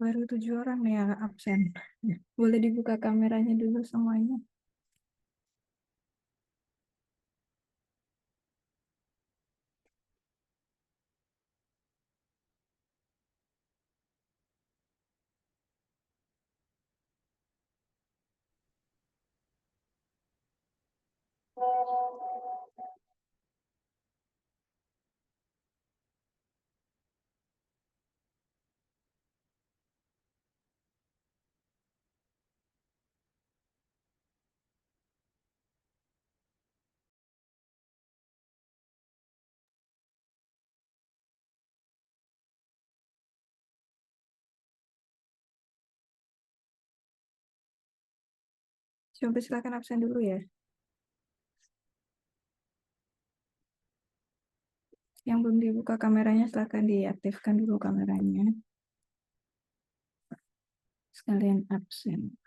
Baru 7 orang nih yang absen. Boleh dibuka kameranya dulu semuanya. Coba silakan absen dulu ya. Yang belum dibuka kameranya silakan diaktifkan dulu kameranya. Sekalian absen.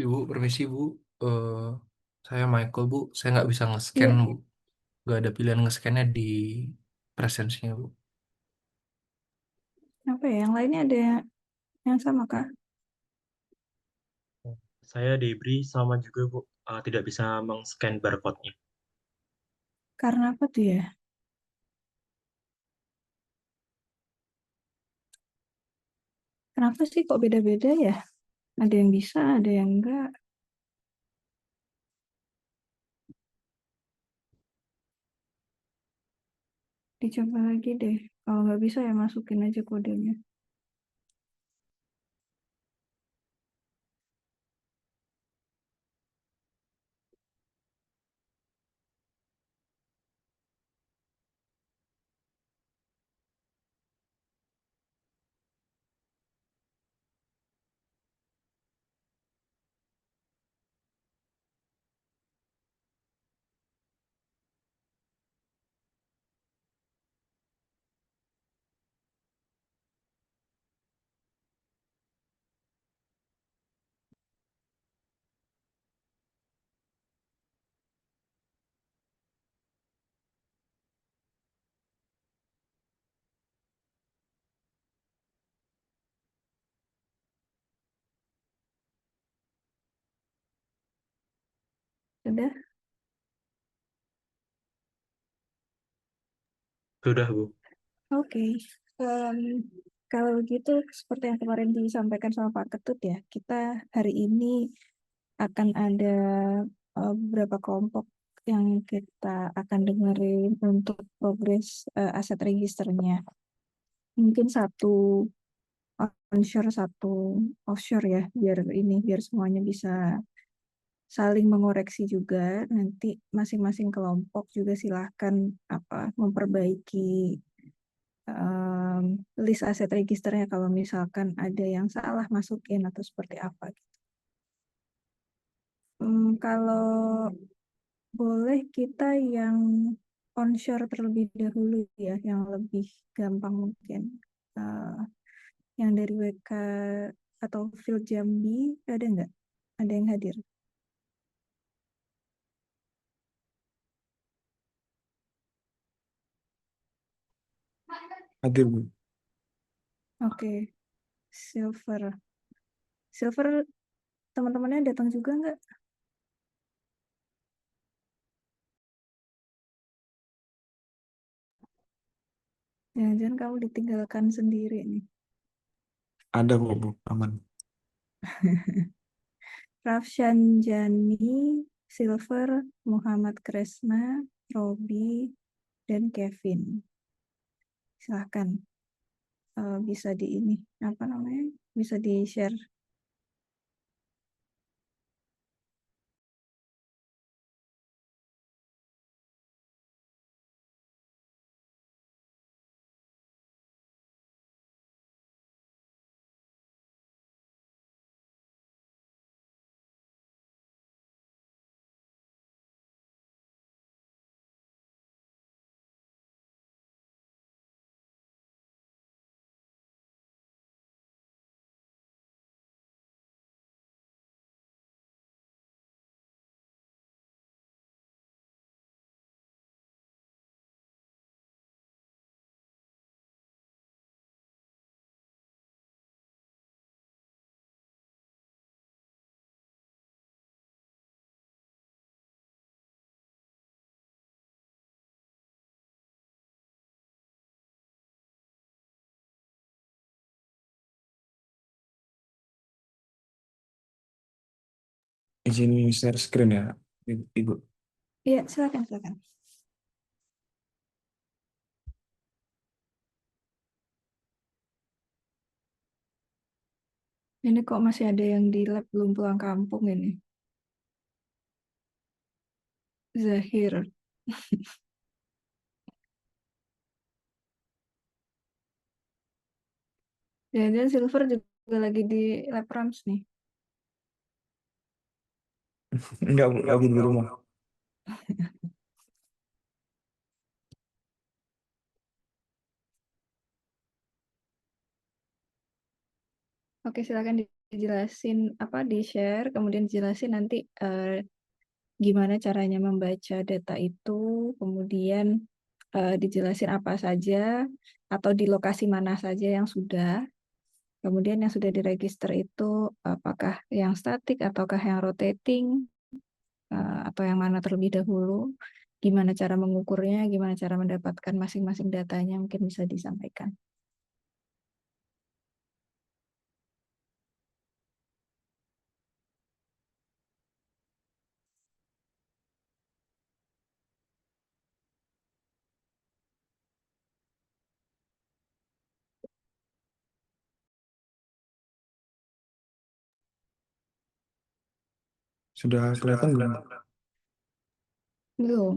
Ibu, permisi Bu. Eh, saya Michael Bu. Saya nggak bisa nge-scan Iya, Bu. Nggak ada pilihan nge-scannya di presence-nya Bu. apa ya? Yang lainnya ada yang sama Kak? Saya Debri sama juga Bu. Tidak bisa meng-scan barcode-nya. Karena apa tuh ya? Kenapa sih kok beda-beda ya? Ada yang bisa, ada yang enggak. Dicoba lagi deh. Kalau nggak bisa ya masukin aja kodenya. Sudah? Sudah Bu. Oke. Em, Kalau gitu, seperti yang kemarin disampaikan sama Pak Ketut ya, kita hari ini akan ada beberapa kelompok yang kita akan dengerin untuk progres aset registernya. Mungkin satu onshore, satu offshore ya, biar semuanya bisa saling mengoreksi juga. Nanti masing-masing kelompok juga silahkan memperbaiki em, list aset registernya kalau misalkan ada yang salah masukin atau seperti apa gitu. Kalau boleh kita yang onshore terlebih dahulu ya, yang lebih gampang mungkin. Eh, yang dari WK atau Field Jambi ada nggak? Ada yang hadir? Hadir Bu. Oke, Silver. Silver teman-temannya datang juga nggak? Jangan-jangan kamu ditinggalkan sendiri nih. Ada kok Bu, aman. Rafshan Jani, Silver, Muhammad Kresna, Robi, dan Kevin. Silahkan bisa di ini, apa namanya, bisa di-share. Izin share screen ya, Ibu. Iya, silakan, silakan. Ini kok masih ada yang di lab belum pulang kampung ini. Zahir. Dan Silver juga lagi di lab Rams nih. Enggak, Bu, lagi di rumah. Oke, silakan dijelasin apa di-share, kemudian dijelasin nanti gimana caranya membaca data itu, kemudian dijelasin apa saja atau di lokasi mana saja yang sudah. Kemudian yang sudah diregister itu apakah yang statik ataukah yang rotating atau yang mana terlebih dahulu. Gimana cara mengukurnya, gimana cara mendapatkan masing-masing datanya mungkin bisa disampaikan. Sudah kelihatan belum? Belum.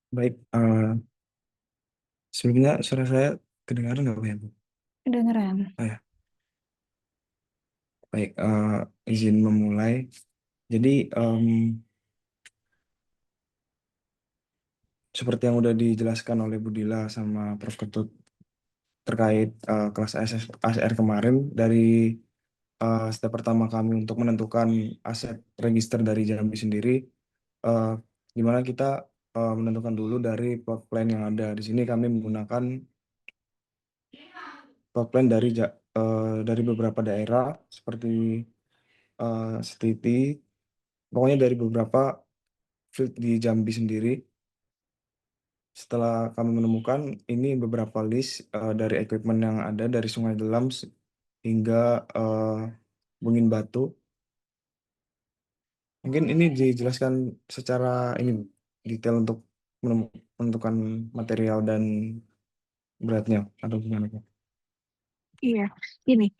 Baik, sebelumnya suara saya kedengaran nggak, Bu, ya, Bu? Kedengeran. Oh, ya. Baik, izin memulai. Jadi, seperti yang udah dijelaskan oleh Bu Dila sama Prof. Ketut terkait kelas ASR kemarin, dari step pertama kami untuk menentukan aset register dari Jambi sendiri, eh, dimana kita menentukan dulu dari plot plan yang ada. Di sini kami menggunakan plot plan dari beberapa daerah seperti Setiti, pokoknya dari beberapa field di Jambi sendiri. Setelah kami menemukan ini beberapa list dari equipment yang ada dari Sungai Delam hingga Bungin Batu. Mungkin ini dijelaskan secara ini detail untuk menentukan material dan beratnya atau gimana, Pak? Iya, gini.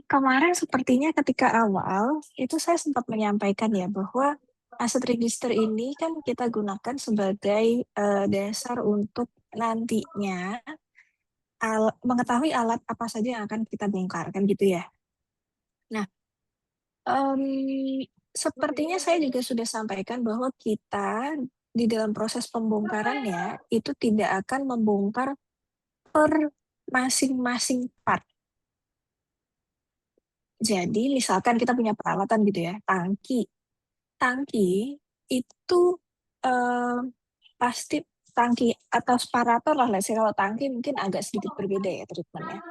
Kemarin sepertinya ketika awal itu saya sempat menyampaikan ya bahwa aset register ini kan kita gunakan sebagai dasar untuk nantinya mengetahui alat apa saja yang akan kita bongkar kan gitu ya. Nah, em, sepertinya saya juga sudah sampaikan bahwa kita di dalam proses pembongkarannya itu tidak akan membongkar per masing-masing part. Jadi misalkan kita punya peralatan gitu ya, tangki. Tangki itu eh, pasti tangki atau separator lah, let's say. Kalau tangki mungkin agak sedikit berbeda ya treatmentnya.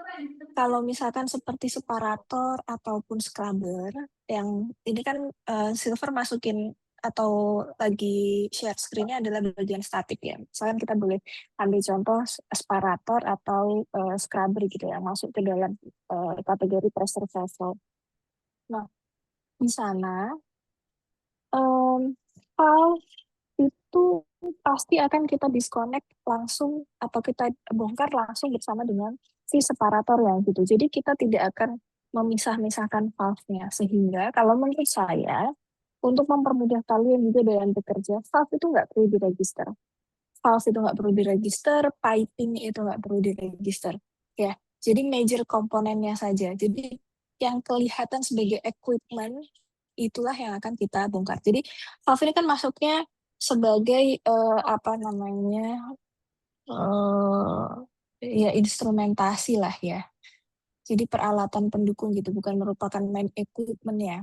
Kalau misalkan seperti separator ataupun scrubber, yang ini kan Silver masukin atau lagi share screen-nya adalah bagian statik ya. Misalkan kita boleh ambil contoh separator atau scrubber gitu ya, masuk ke dalam kategori pressure vessel. Nah, di sana valve itu pasti akan kita disconnect langsung atau kita bongkar langsung bersama dengan si separator ya gitu. Jadi kita tidak akan memisah-misahkan valve-nya. Sehingga kalau menurut saya, untuk mempermudah kalian juga dalam bekerja, valve itu nggak perlu diregister. Valve itu nggak perlu diregister, piping itu nggak perlu diregister. Ya, jadi major komponennya saja. Jadi yang kelihatan sebagai equipment itulah yang akan kita bongkar. Jadi valve ini kan masuknya sebagai apa namanya ya instrumentasi lah ya. Jadi peralatan pendukung gitu, bukan merupakan main equipment ya.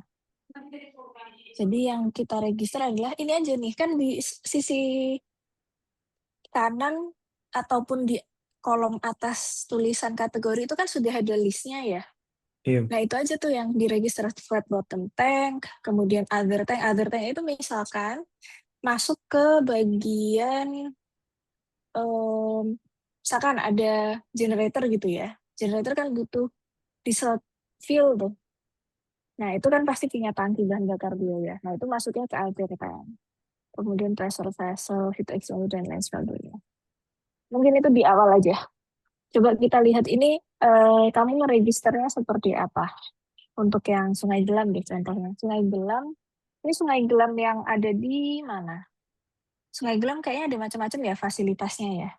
Jadi yang kita register adalah ini aja nih, kan di sisi kanan ataupun di kolom atas tulisan kategori itu kan sudah ada listnya ya. Iya. Nah itu aja tuh yang diregister, flat bottom tank, kemudian other tank. Other tank itu misalkan masuk ke bagian, misalkan ada generator gitu ya. Generator kan butuh diesel fuel tuh. Nah itu kan pasti punya tangki bahan bakar dia ya. Nah itu masuknya ke other tank. Kemudian pressure vessel, heat exchanger, dan lain sebagainya. Mungkin itu di awal aja. Coba kita lihat ini, kamu meregisternya seperti apa? Untuk yang Sungai Gelam deh contohnya. Sungai Gelam, ini Sungai Gelam yang ada di mana? Sungai Gelam kayaknya ada macam-macam ya fasilitasnya ya.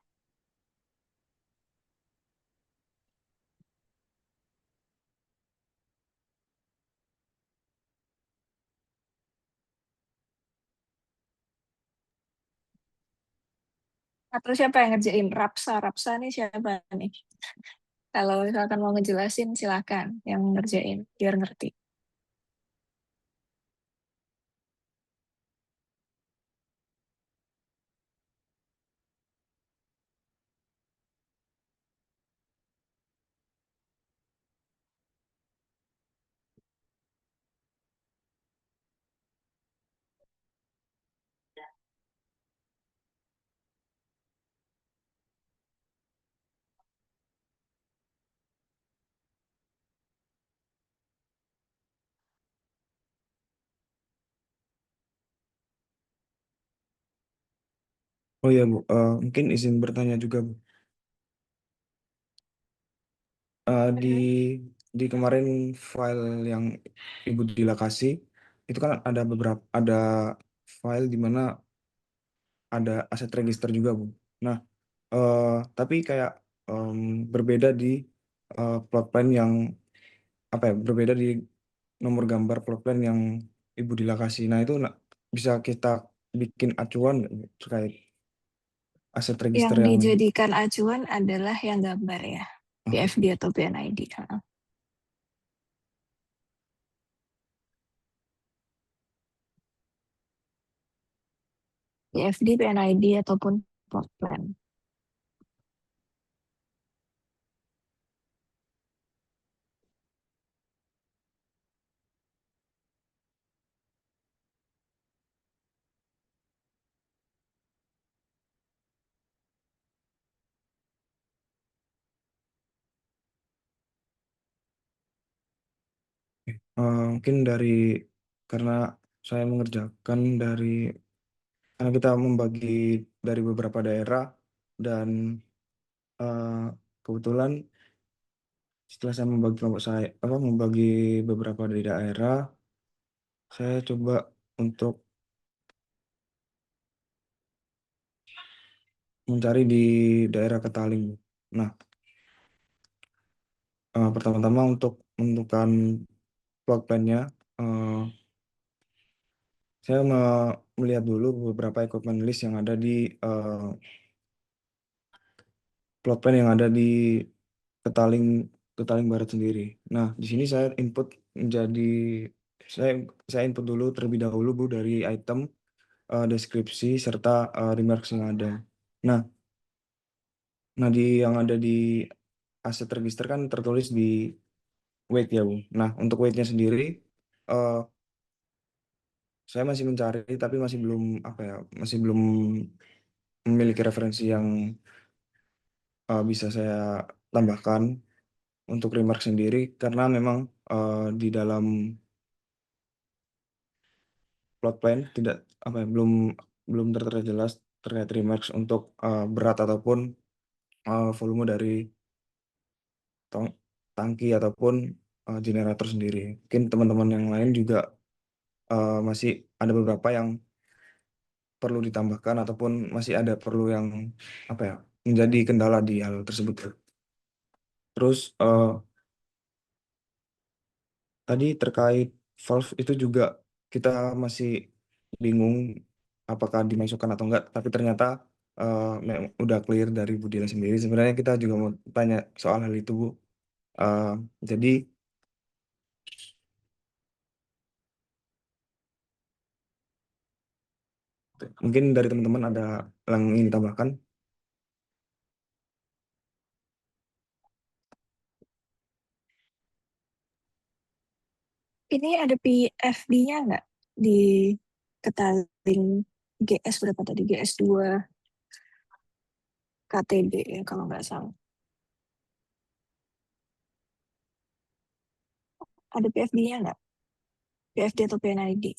Atau siapa yang ngerjain? Rapsa, Rapsa nih siapa nih? Kalau misalkan mau ngejelasin silakan yang ngerjain biar ngerti. Oh iya Bu, mungkin izin bertanya juga Bu. Di kemarin file yang Ibu Dila kasih itu kan ada file di mana ada aset register juga Bu. Nah, tapi kayak berbeda di plot plan yang apa ya? Berbeda di nomor gambar plot plan yang Ibu Dila kasih. Nah, itu bisa kita bikin acuan nggak, Bu, terkait aset Yang register yang dijadikan acuan adalah yang gambar ya, oke. PFD atau PNID. PFD, PNID ataupun plot plan. Mungkin karena saya mengerjakan karena kita membagi dari beberapa daerah dan eh, kebetulan setelah saya membagi beberapa dari daerah, saya coba untuk mencari di daerah Ketaling. Nah, pertama-tama untuk menentukan plot plan-nya, saya melihat dulu beberapa equipment list yang ada di plot plan yang ada di Ketaling Ketaling Barat sendiri. Nah, di sini saya input menjadi saya saya input dulu terlebih dahulu Bu dari item, deskripsi serta remarks yang ada. Nah, yang ada di aset register kan tertulis di weight ya Bu. Nah, untuk weight-nya sendiri eh, saya masih mencari tapi masih belum masih belum memiliki referensi yang bisa saya tambahkan untuk remark sendiri karena memang di dalam plot plan tidak belum tertera jelas terkait remarks untuk berat ataupun volume dari tangki ataupun generator sendiri. Mungkin teman-teman yang lain juga masih ada beberapa yang perlu ditambahkan ataupun masih ada perlu yang menjadi kendala di hal tersebut. Terus tadi terkait valve itu juga kita masih bingung apakah dimasukkan atau enggak, tapi ternyata udah clear dari Bu Dila sendiri. Sebenarnya kita juga mau tanya soal hal itu, Bu. Jadi mungkin dari teman-teman ada yang ingin ditambahkan? Ini ada PFD-nya nggak di Ketaling GS berapa tadi? GS 2 KTB ya kalau nggak salah. Ada PFD-nya nggak? PFD atau PNID?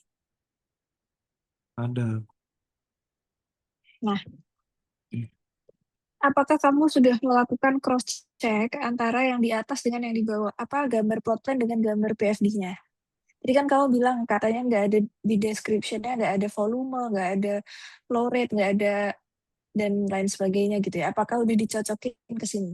Ada. Nah, apakah kamu sudah melakukan cross check antara yang di atas dengan yang di bawah? Apa gambar plot plan dengan gambar PFD-nya? Jadi kan kamu bilang katanya nggak ada di description-nya, nggak ada volume, nggak ada flow rate, nggak ada dan lain sebagainya gitu ya. Apakah udah dicocokin ke sini?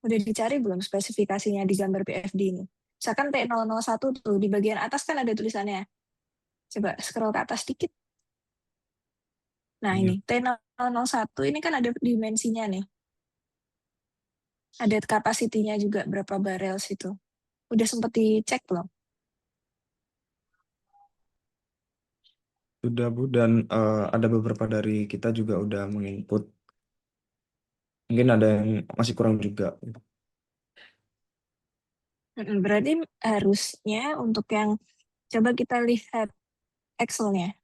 Udah dicari belum spesifikasinya di gambar PFD ini? Misalkan T001 tuh di bagian atas kan ada tulisannya. Coba scroll ke atas dikit. Nah Iya. ini T001 ini kan ada dimensinya nih. Ada kapasitinya juga berapa barrels itu. Udah sempat dicek belum? Sudah Bu, dan ada beberapa dari kita juga udah menginput. Mungkin ada yang masih kurang juga. Berarti harusnya untuk yang coba kita lihat Excel-nya.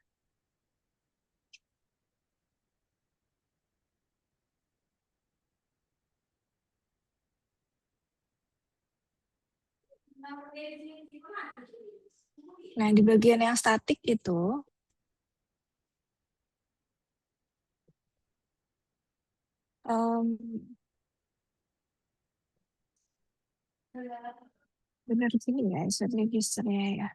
Nah, di bagian yang statik itu benar di sini ya, set registernya ya.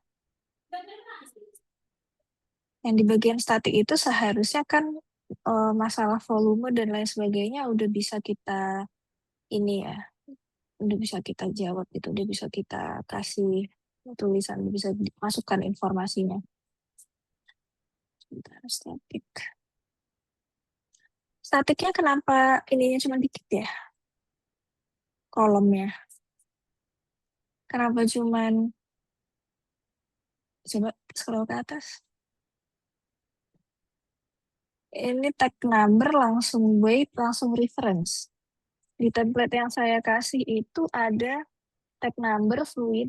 Yang di bagian statik itu seharusnya kan masalah volume dan lain sebagainya udah bisa kita ini ya, udah bisa kita jawab itu, udah bisa kita kasih tulisan, udah bisa masukkan informasinya. Sebentar, statik. Statiknya kenapa ininya cuma dikit ya? Kolomnya. Kenapa cuman coba scroll ke atas. Ini tag number langsung weight, langsung reference. Di template yang saya kasih itu ada tag number, fluid,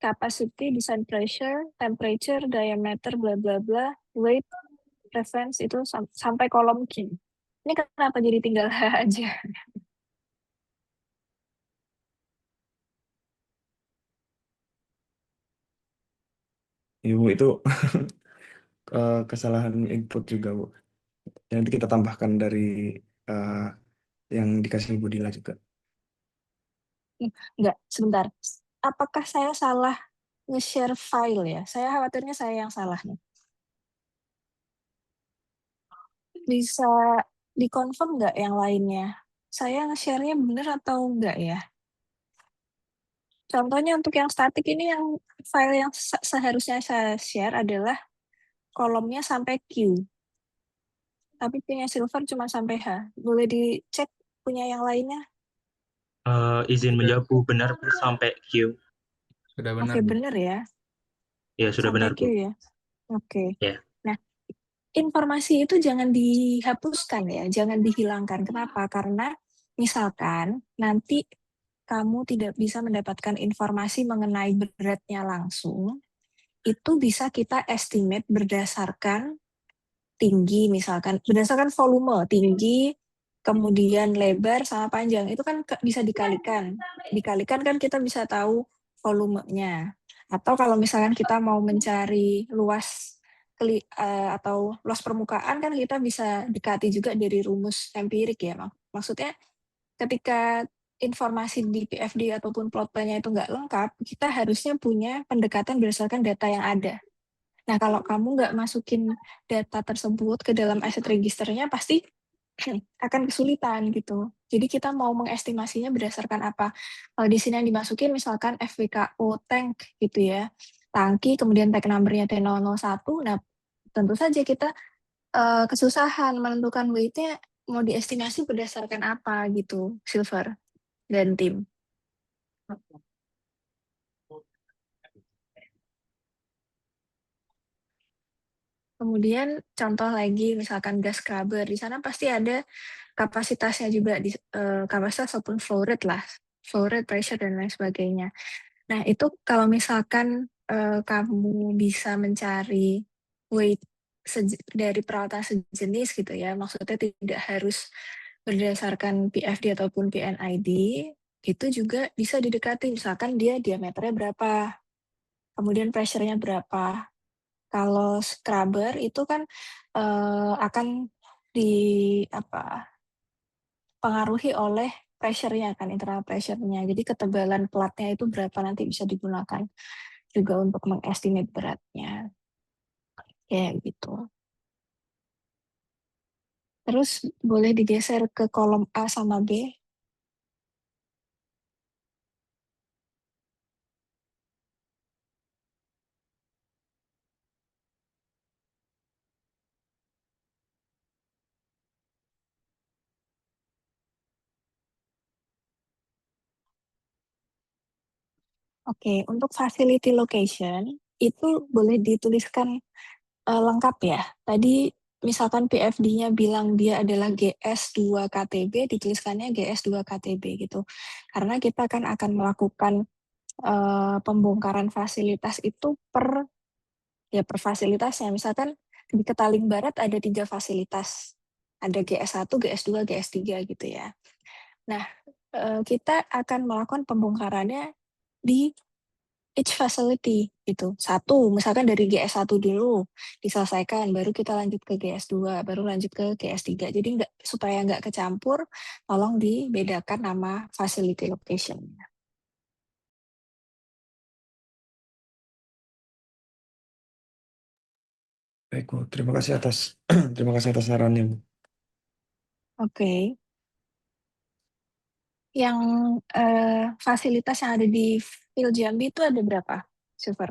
capacity, design pressure, temperature, diameter, bla bla bla, weight, reference itu sampai kolom Q. Ini kenapa jadi tinggal H aja? Ibu itu kesalahan input juga Bu. Nanti kita tambahkan dari yang dikasih Bu Dila juga. Enggak, sebentar. Apakah saya salah nge-share file ya? Saya khawatirnya saya yang salah nih. Bisa Dikonfirm nggak yang lainnya? Saya nge-share-nya bener atau enggak ya? Contohnya untuk yang statik ini yang file yang seharusnya saya share adalah kolomnya sampai Q. Tapi punya Silver cuma sampai H. Boleh dicek punya yang lainnya? Izin menjawab Bu, benar Bu sampai Q. Sudah benar, Oke, Bu. bener ya. Ya, sudah Sampai benar Q Bu. ya. Oke. Ya. Nah, informasi itu jangan dihapuskan ya, jangan dihilangkan. Kenapa? Karena misalkan nanti kamu tidak bisa mendapatkan informasi mengenai beratnya langsung, itu bisa kita estimate berdasarkan tinggi misalkan, berdasarkan volume, tinggi, kemudian lebar sama panjang. Itu kan bisa dikalikan. Dikalikan kan kita bisa tahu volumenya. Atau kalau misalkan kita mau mencari luas atau luas permukaan kan kita bisa dekati juga dari rumus empirik ya. Maksudnya ketika informasi di PFD ataupun plot plan-nya itu nggak lengkap, kita harusnya punya pendekatan berdasarkan data yang ada. Nah, kalau kamu nggak masukin data tersebut ke dalam asset registernya, pasti akan kesulitan gitu. Jadi kita mau mengestimasinya berdasarkan apa? Kalau di sini yang dimasukin misalkan FWKO tank gitu ya, tangki, kemudian tag number-nya T001, nah tentu saja kita kesusahan menentukan weight-nya mau diestimasi berdasarkan apa gitu, Silver dan tim. Kemudian contoh lagi misalkan gas scrubber, di sana pasti ada kapasitasnya juga, kapasitas ataupun flow rate lah, flow rate, pressure, dan lain sebagainya. Nah itu kalau misalkan kamu bisa mencari weight dari peralatan sejenis gitu ya, maksudnya tidak harus berdasarkan PFD ataupun PNID, itu juga bisa didekati, misalkan dia diameternya berapa, kemudian pressure-nya berapa. Kalau scrubber itu kan akan di apa pengaruhi oleh pressure-nya kan, internal pressure-nya. Jadi ketebalan platnya itu berapa nanti bisa digunakan juga untuk mengestimate beratnya. Kayak gitu. Terus boleh digeser ke kolom A sama B. Oke, untuk facility location itu boleh dituliskan lengkap ya. Tadi misalkan PFD-nya bilang dia adalah GS2KTB, dituliskannya GS2KTB gitu. Karena kita akan melakukan pembongkaran fasilitas itu per fasilitasnya. Misalkan di Ketaling Barat ada 3 fasilitas. Ada GS1, GS2, GS3 gitu ya. Nah, kita akan melakukan pembongkarannya di each facility gitu. Satu, misalkan dari GS1 dulu diselesaikan, baru kita lanjut ke GS2, baru lanjut ke GS3. Jadi supaya nggak kecampur, tolong dibedakan nama facility location. Baik, Bu. Terima kasih atas terima kasih atas sarannya, Bu. Oke. Yang fasilitas yang ada di Phil Jambi itu ada berapa? Silver.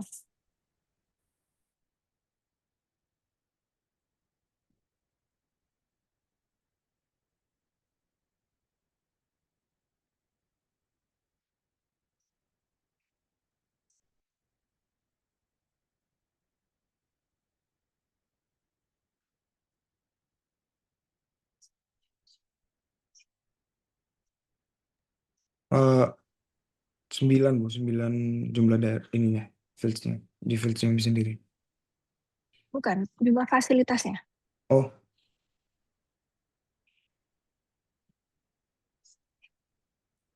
Eh, 9, Bu. 9 jumlah daerah ininya, fields-nya, di fields yang sendiri. Bukan, jumlah fasilitasnya. Oh,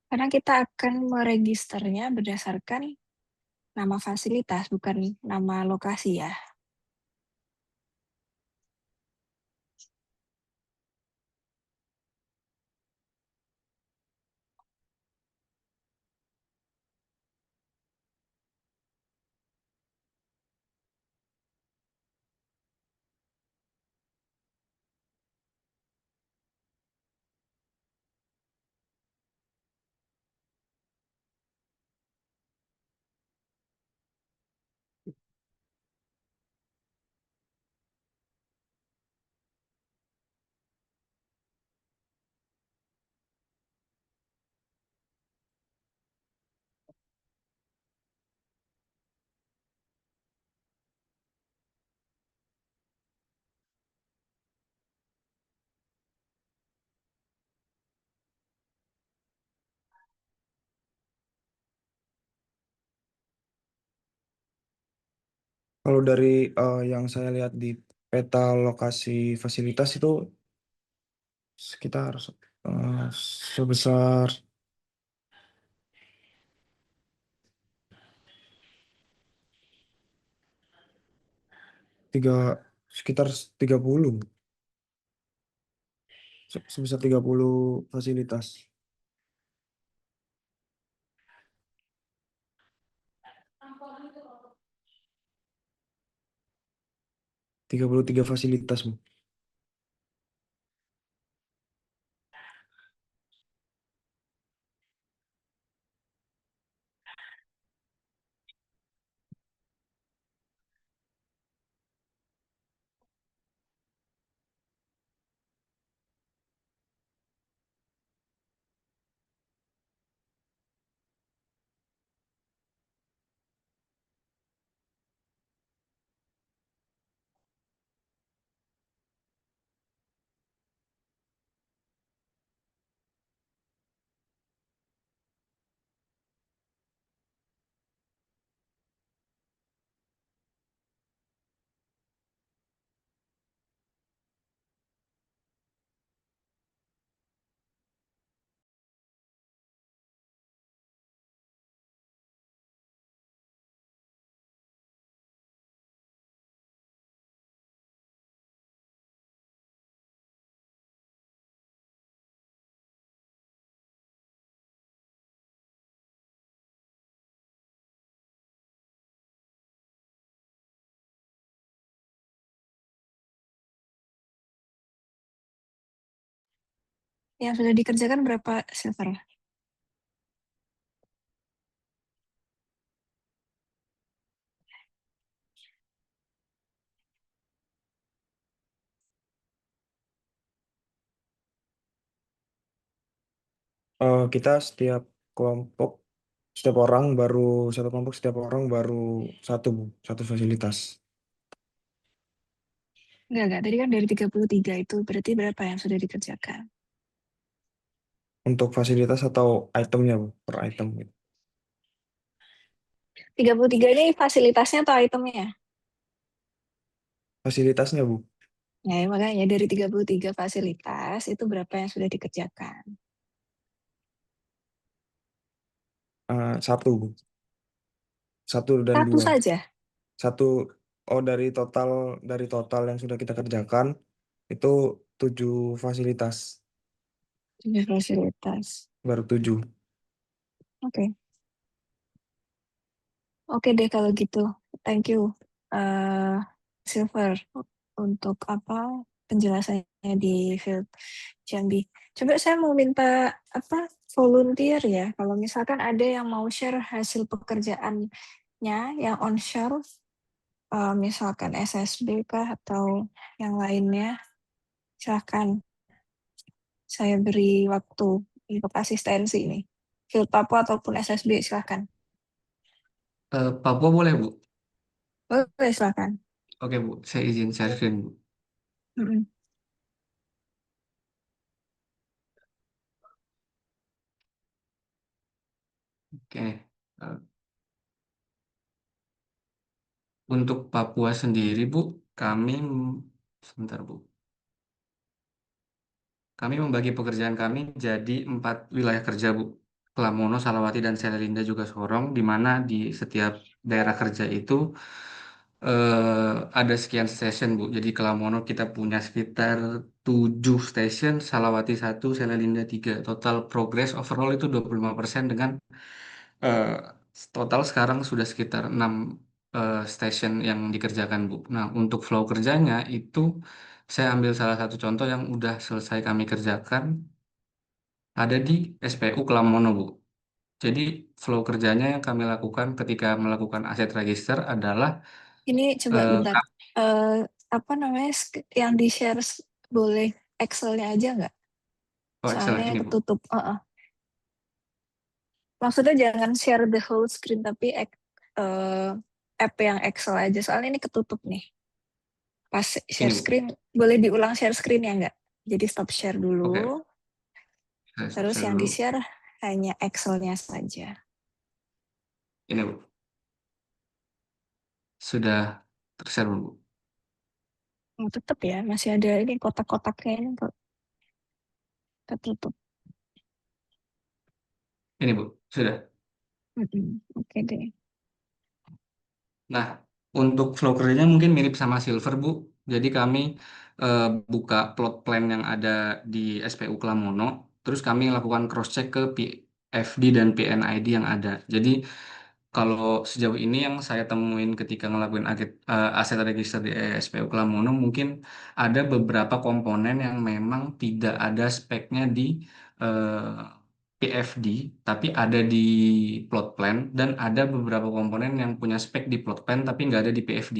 Karena kita akan meregisternya berdasarkan nama fasilitas, bukan nama lokasi ya. Kalau dari yang saya lihat di peta lokasi fasilitas itu sekitar sebesar tiga sekitar 30 sebesar 30 fasilitas. 33 fasilitas, Bu. Yang sudah dikerjakan berapa, Silver? Kita kelompok setiap orang baru satu kelompok setiap orang baru satu, Bu, satu fasilitas. Enggak. Tadi kan dari 33 itu berarti berapa yang sudah dikerjakan? Untuk fasilitas atau itemnya, Bu, per item gitu. 33 ini fasilitasnya atau itemnya? Fasilitasnya, Bu. Ya, makanya dari 33 fasilitas itu berapa yang sudah dikerjakan? Satu, Bu. Satu dan Satu dua. saja. Satu, dari total yang sudah kita kerjakan itu 7 fasilitas, Tujuh fasilitas. baru 7. Oke. Oke deh kalau gitu. Thank you, eh Silver, untuk penjelasannya di field Jambi. Coba saya mau minta volunteer ya. Kalau misalkan ada yang mau share hasil pekerjaannya yang onshore, misalkan SSB kah atau yang lainnya, silahkan saya beri waktu untuk asistensi ini. Field Papua ataupun SSB, silahkan. Papua boleh, Bu? Boleh, silahkan. Oke, Bu. Saya izin share screen, Bu. Mm-mm. Oke. Eh, Untuk Papua sendiri, Bu, kami sebentar, Bu. Kami membagi pekerjaan kami jadi 4 wilayah kerja, Bu. Kelamono, Salawati, dan Selalinda juga Sorong, di mana di setiap daerah kerja itu ada sekian stasiun, Bu. Jadi Kelamono kita punya sekitar 7 stasiun, Salawati 1, Selalinda 3. Total progress overall itu 25% dengan eh, total sekarang sudah sekitar 6 stasiun yang dikerjakan, Bu. Nah, untuk flow kerjanya itu saya ambil salah satu contoh yang udah selesai kami kerjakan ada di SPU Kelamono, Bu. Jadi flow kerjanya yang kami lakukan ketika melakukan aset register adalah Ini coba eh, bentar. Eh yang di-share boleh Excel-nya aja nggak? Excel Soalnya ini, Bu. ketutup. Maksudnya jangan share the whole screen, tapi eh, app yang Excel aja. Soalnya ini ketutup nih. Pas Ini, share Bu. screen, boleh diulang share screen ya nggak? Jadi stop share Oke, dulu. saya stop Terus share yang dulu. di-share hanya Excel-nya saja. Ini, Bu. Sudah Tershare belum, Bu? Tetap ya, masih ada ini kotak-kotaknya ini kok ketutup. Ini Bu, sudah. Oke deh. Nah, untuk flow kerjanya mungkin mirip sama Silver, Bu. Jadi kami buka plot plan yang ada di SPU Klamono, terus kami lakukan cross-check ke PFD dan PNID yang ada. Jadi kalau sejauh ini yang saya temuin ketika ngelakuin aset register di SPU Klamono, mungkin ada beberapa komponen yang memang tidak ada speknya di PFD, tapi ada di plot plan, dan ada beberapa komponen yang punya spek di plot plan tapi nggak ada di PFD.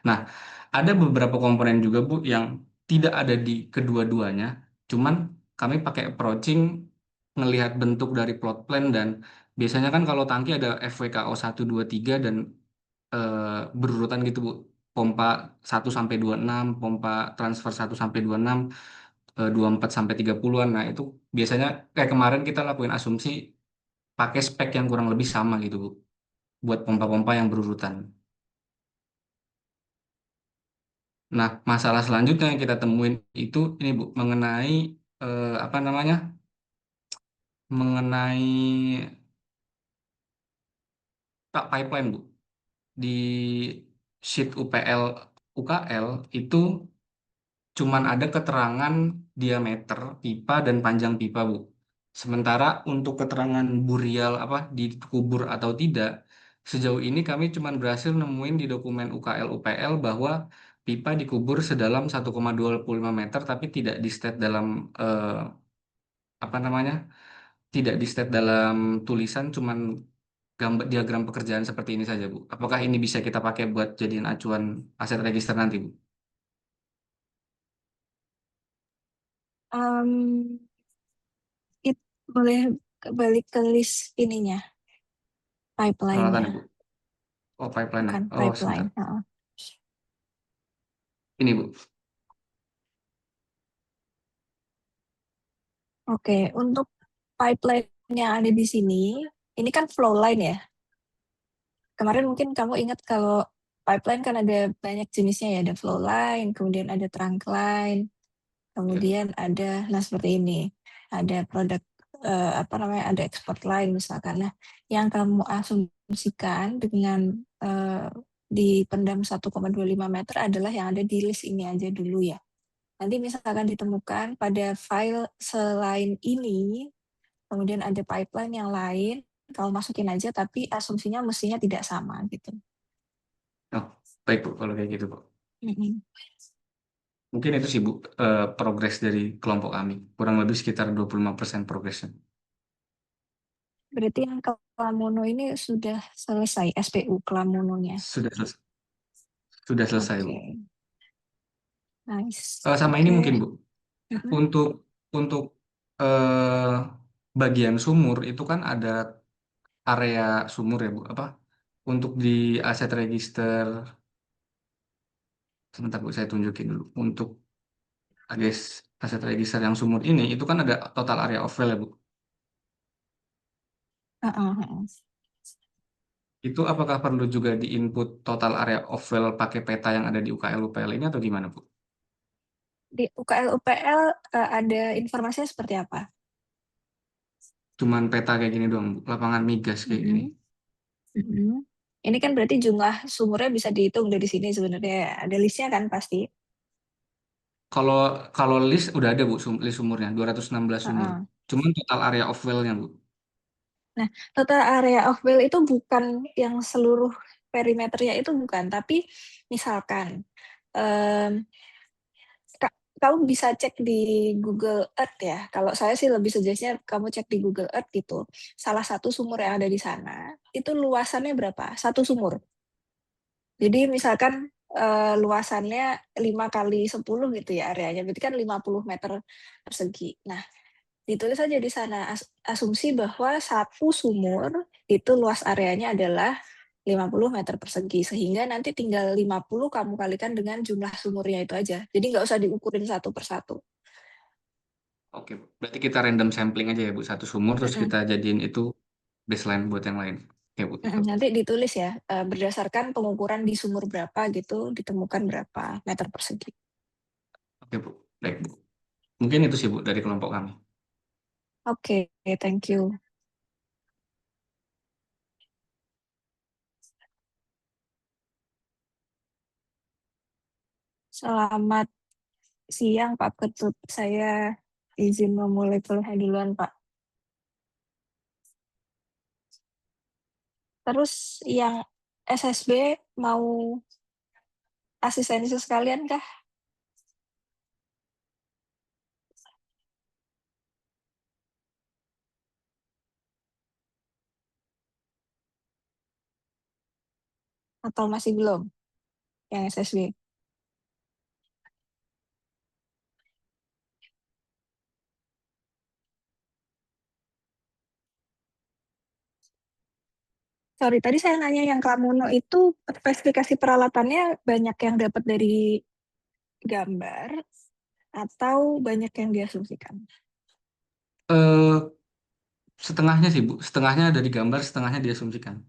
Nah, ada beberapa komponen juga Bu yang tidak ada di kedua-duanya, cuman kami pakai approaching ngelihat bentuk dari plot plan, dan biasanya kan kalau tangki ada FWKO 1, 2, 3 dan berurutan gitu Bu. Pompa 1 sampai 26, pompa transfer 1 sampai 26, 24 sampai 30-an. Nah, itu biasanya kayak kemarin kita lakuin asumsi pakai spek yang kurang lebih sama gitu Bu, buat pompa-pompa yang berurutan. Nah, masalah selanjutnya yang kita temuin itu ini Bu, mengenai apa namanya? Mengenai pipeline Bu. Di sheet UKL itu cuman ada keterangan diameter pipa dan panjang pipa, Bu. Sementara untuk keterangan burial apa dikubur atau tidak, sejauh ini kami cuman berhasil nemuin di dokumen UKL UPL bahwa pipa dikubur sedalam 1,25 meter, tapi tidak di state dalam apa namanya? Tidak di state dalam tulisan, cuman gambar diagram pekerjaan seperti ini saja, Bu. Apakah ini bisa kita pakai buat jadiin acuan aset register nanti, Bu? Em, Boleh balik ke list ininya, Peralatan pipeline-nya, ya, Bu. Oh, pipeline-nya. bukan Oh, sebentar. pipeline. Heeh. Ini, Bu. Oke, untuk pipeline yang ada di sini, ini kan flow line ya. Kemarin mungkin kamu ingat kalau pipeline kan ada banyak jenisnya ya, ada flow line, kemudian ada trunk line, Ya. kemudian ada, nah seperti ini, ada produk apa namanya, ada export line misalkan. Nah, yang kamu asumsikan dengan dipendam 1,25 meter adalah yang ada di list ini aja dulu ya. Nanti misalkan ditemukan pada file selain ini, kemudian ada pipeline yang lain, kalau masukin aja, tapi asumsinya mestinya tidak sama gitu. Oh, baik, Bu. Kalau kayak gitu, Bu. Mm-mm. Mungkin itu sih, Bu, progres dari kelompok kami. Kurang lebih sekitar 25% progresnya. Berarti yang Kelamono ini sudah selesai SPU Kelamononya. Sudah selesai. Sudah selesai, Bu. Oke, nice. Sama ini Oke. mungkin, Bu. Mm-mm. Untuk eh, bagian sumur itu kan ada area sumur ya, Bu. Apa? Untuk di aset register, sebentar Bu, saya tunjukin dulu. Untuk aset register yang sumur ini, itu kan ada total area of well ya, Bu. Uh-uh. Itu apakah perlu juga di input total area of well pakai peta yang ada di UKL UPL ini atau gimana, Bu? Di UKL UPL ada informasinya seperti apa? Cuman peta kayak gini doang, Bu. Lapangan migas kayak gini. Mm-mm. Mm-mm. Ini kan berarti jumlah sumurnya bisa dihitung dari sini sebenarnya. Ada listnya kan pasti. Kalau kalau list udah ada, Bu, list sumurnya 216 sumur. Uh-uh. Cuman total area of well-nya, Bu. Nah, total area of well itu bukan yang seluruh perimeternya itu bukan, tapi misalkan em, kamu bisa cek di Google Earth ya. Kalau saya sih lebih suggest-nya kamu cek di Google Earth gitu. Salah satu sumur yang ada di sana, itu luasannya berapa? Satu sumur. Jadi misalkan luasannya 5 kali 10 gitu ya areanya, berarti kan 50 meter persegi. Nah, ditulis aja di sana asumsi bahwa satu sumur itu luas areanya adalah 50 meter persegi, sehingga nanti tinggal 50 kamu kalikan dengan jumlah sumurnya itu aja. Jadi nggak usah diukurin satu persatu. Oke, Bu. Berarti kita random sampling aja ya, Bu. Satu sumur terus Mm-mm. kita jadiin itu baseline buat yang lain. Oke Bu, itu. Nanti ditulis ya, berdasarkan pengukuran di sumur berapa gitu, ditemukan berapa meter persegi. Oke Bu, baik Bu. Mungkin itu sih Bu dari kelompok kami. Oke, thank you. Selamat siang Pak Ketut, saya izin memulai kuliah duluan Pak. Terus yang SSB mau asistensi sekalian kah? Atau masih belum yang SSB? Sorry, tadi saya nanya yang Klamono itu spesifikasi peralatannya banyak yang dapat dari gambar atau banyak yang diasumsikan? Eh, Setengahnya sih Bu, setengahnya dari gambar, setengahnya diasumsikan.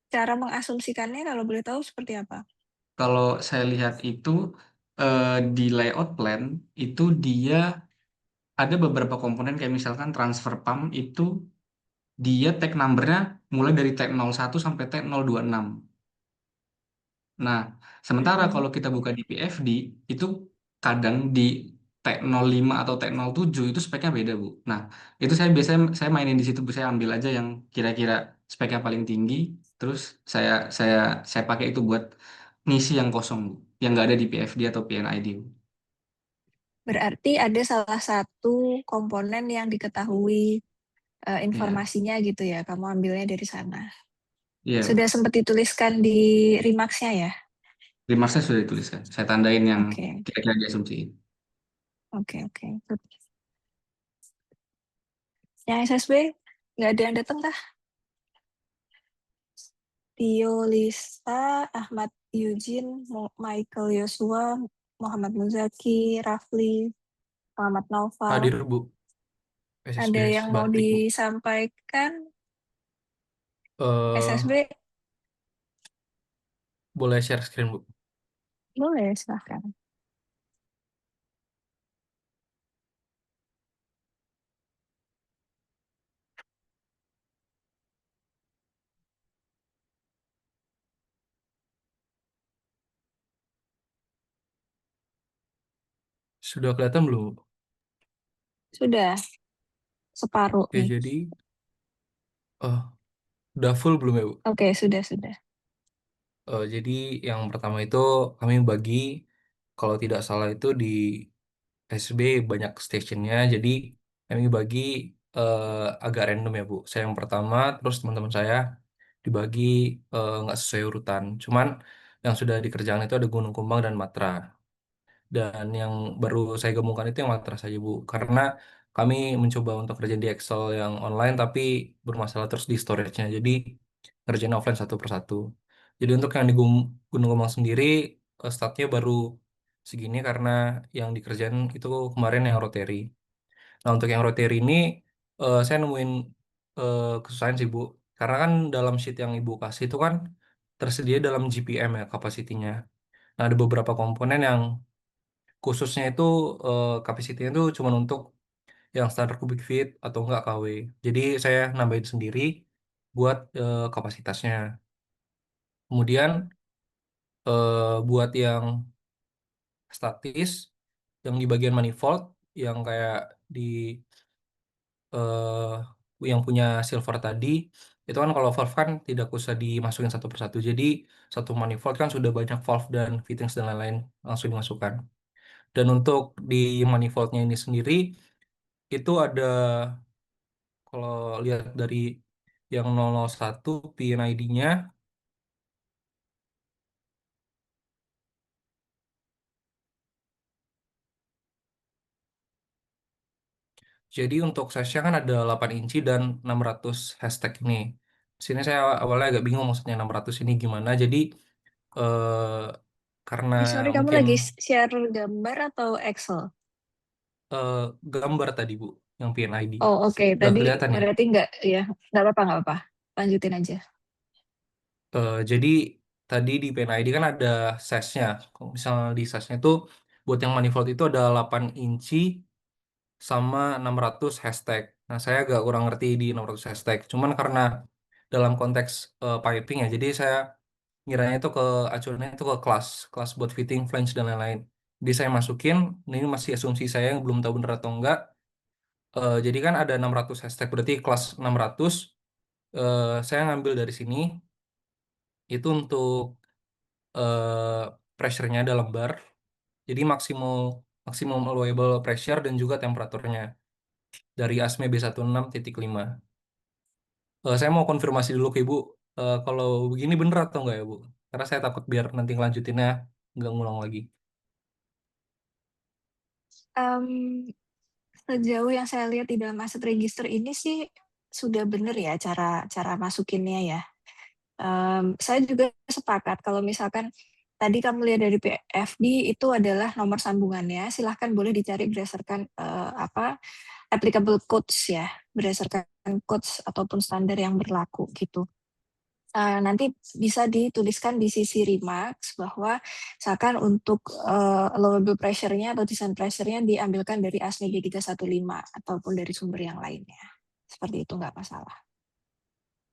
Cara mengasumsikannya kalau boleh tahu seperti apa? Kalau saya lihat itu di layout plan itu dia ada beberapa komponen kayak misalkan transfer pump itu dia tag numbernya mulai dari tag 01 sampai tag 026. Nah, sementara kalau kita buka di PFD itu kadang di tag 05 atau tag 07 itu speknya beda, Bu. Nah, itu saya biasanya saya mainin di situ, Bu. Saya ambil aja yang kira-kira speknya paling tinggi, terus saya saya saya pakai itu buat ngisi yang kosong, Bu. Yang nggak ada di PFD atau PNID, Bu. Berarti ada salah satu komponen yang diketahui Ya, informasinya gitu ya, kamu ambilnya dari sana. iya, Bu. Sudah sempat dituliskan di remarks-nya ya? Remarksnya sudah dituliskan. Saya tandain yang Oke, kira-kira diasumsiin. oke. Yang SSB nggak ada yang datang kah? Tio Lisa, Ahmad Eugene, Michael Yosua, Muhammad Muzaki, Rafli, Muhammad Naufal. Hadir Bu, SSB Ada yang mau Batik Bu. disampaikan? Eh, SSB boleh share screen Bu. boleh, silahkan. Sudah kelihatan belum Bu? Sudah separuh Oke, nih. jadi udah full belum ya Bu? Oke, sudah. Jadi yang pertama itu kami bagi, kalau tidak salah itu di SB banyak stationnya, jadi kami bagi agak random ya Bu. Saya yang pertama, terus teman-teman saya dibagi nggak sesuai urutan. Cuman yang sudah dikerjakan itu ada Gunung Kumbang dan Matra. Dan yang baru saya gabungkan itu yang matras saja Bu, karena kami mencoba untuk kerja di Excel yang online tapi bermasalah terus di storage-nya, jadi ngerjain offline satu persatu. Jadi untuk yang di Gunung Gomang sendiri startnya baru segini karena yang dikerjain itu kemarin yang rotary. Nah untuk yang rotary ini saya nemuin kesusahan sih Bu, karena kan dalam sheet yang Ibu kasih itu kan tersedia dalam GPM ya kapasitinya. Nah ada beberapa komponen yang khususnya itu kapasitinya itu cuma untuk yang standar kubik feet atau enggak KW. Jadi saya nambahin sendiri buat kapasitasnya. Kemudian buat yang statis, yang di bagian manifold, yang kayak di eh, yang punya silver tadi, itu kan kalau valve kan tidak usah dimasukin satu persatu. Jadi satu manifold kan sudah banyak valve dan fittings dan lain-lain langsung dimasukkan. Dan untuk di manifoldnya ini sendiri itu ada, kalau lihat dari yang 001 PNID-nya, jadi untuk size-nya kan ada 8 inci dan 600 hashtag ini. Sini saya awalnya agak bingung maksudnya 600 ini gimana. Jadi eh, karena Sorry, kamu mungkin lagi share gambar atau Excel? eh, gambar tadi Bu, yang PNID. Oh, oke. Udah Tadi kelihatan ya? berarti nggak apa-apa. lanjutin aja. Jadi tadi di PNID kan ada size-nya. Kalau misalnya di size-nya itu buat yang manifold itu ada 8 inci sama 600 hashtag. Nah, saya agak kurang ngerti di 600 hashtag. Cuman karena dalam konteks piping ya, jadi saya ngiranya itu acuannya itu ke kelas buat fitting, flange dan lain-lain. Jadi saya masukin, ini masih asumsi saya yang belum tahu bener atau enggak. Jadi kan ada 600 hashtag, berarti kelas 600 saya ngambil dari sini itu untuk pressure-nya dalam bar. Jadi maksimum allowable pressure dan juga temperaturnya dari ASME B16.5. Saya mau konfirmasi dulu ke Ibu, kalau begini bener atau enggak ya Bu? Karena saya takut biar nanti ngelanjutinnya nggak ngulang lagi. Em, Sejauh yang saya lihat di dalam asset register ini sih sudah benar ya cara masukinnya ya. Saya juga sepakat kalau misalkan tadi kamu lihat dari PFD itu adalah nomor sambungannya, silahkan boleh dicari berdasarkan applicable codes ya, berdasarkan codes ataupun standar yang berlaku gitu. Nanti bisa dituliskan di sisi remarks bahwa misalkan untuk allowable pressure-nya atau design pressure-nya diambilkan dari ASME B315 ataupun dari sumber yang lainnya. Seperti itu nggak masalah.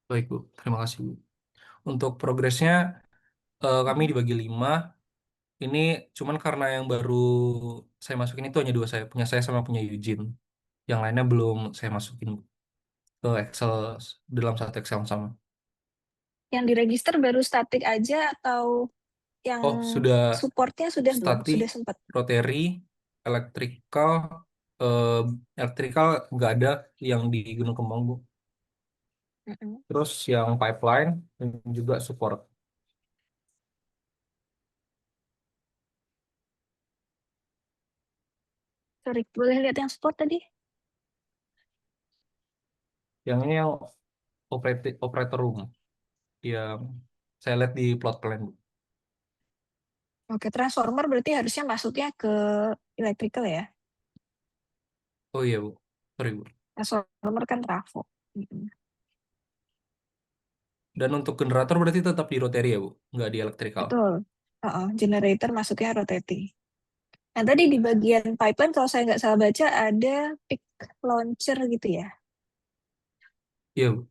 Baik Bu, terima kasih Bu. Untuk progresnya kami dibagi 5. Ini cuman karena yang baru saya masukin itu hanya 2 saya. Punya saya sama punya Eugene. Yang lainnya belum saya masukin ke Excel dalam satu Excel yang sama. Yang diregister baru statik aja atau yang Oh, sudah supportnya sudah belum? static, Sudah sempat? rotary, electrical, eh, electrical nggak ada yang di Gunung Kembang Bu. Mm-mm. Terus yang pipeline dan juga support. Sorry, boleh lihat yang support tadi? Yang ini yang operator room yang saya lihat di plot plan Bu. Oke, transformer berarti harusnya masuknya ke electrical ya? Oh iya Bu, sorry Bu. Transformer kan trafo. Mm-mm. Dan untuk generator berarti tetap di rotary ya Bu, nggak di electrical. Betul. Generator masuknya rotating. Nah, tadi di bagian pipeline kalau saya nggak salah baca ada peak launcher gitu ya. Iya Bu.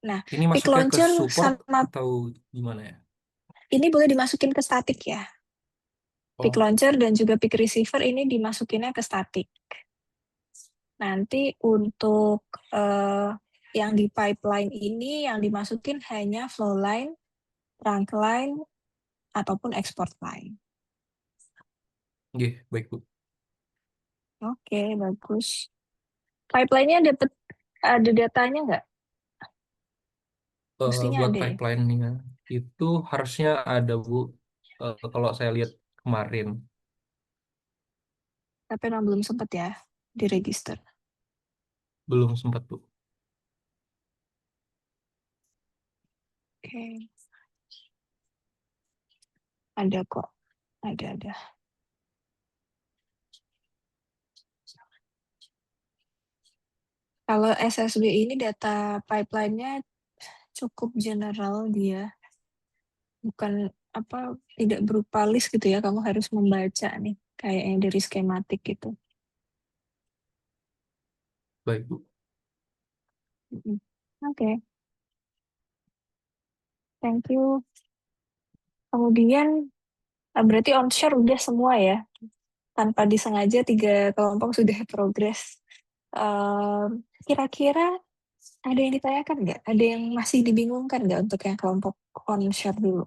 Nah, Ini peak masuknya ke launcher support sama atau gimana ya? ini boleh dimasukin ke static ya. Peak Oh, launcher dan juga peak receiver ini dimasukinnya ke static. Nanti untuk yang di pipeline ini yang dimasukin hanya flow line, trunk line, ataupun export line. iya baik Bu. Oke, bagus. Pipeline-nya ada datanya nggak? Mestinya Buat ada ya, pipeline-nya itu harusnya ada Bu. Kalau saya lihat kemarin tapi memang belum sempat ya diregister. belum sempat Bu. Oke, ada kok, ada. Kalau SSB ini data pipeline-nya cukup general dia, bukan tidak berupa list gitu ya, kamu harus membaca nih, kayak yang dari skematik gitu. Baik Bu. Oke, thank you. Kemudian berarti onshore udah semua ya, tanpa disengaja 3 kelompok sudah progres. Kira-kira ada yang ditanyakan nggak? Ada yang masih dibingungkan nggak untuk yang kelompok onshore dulu?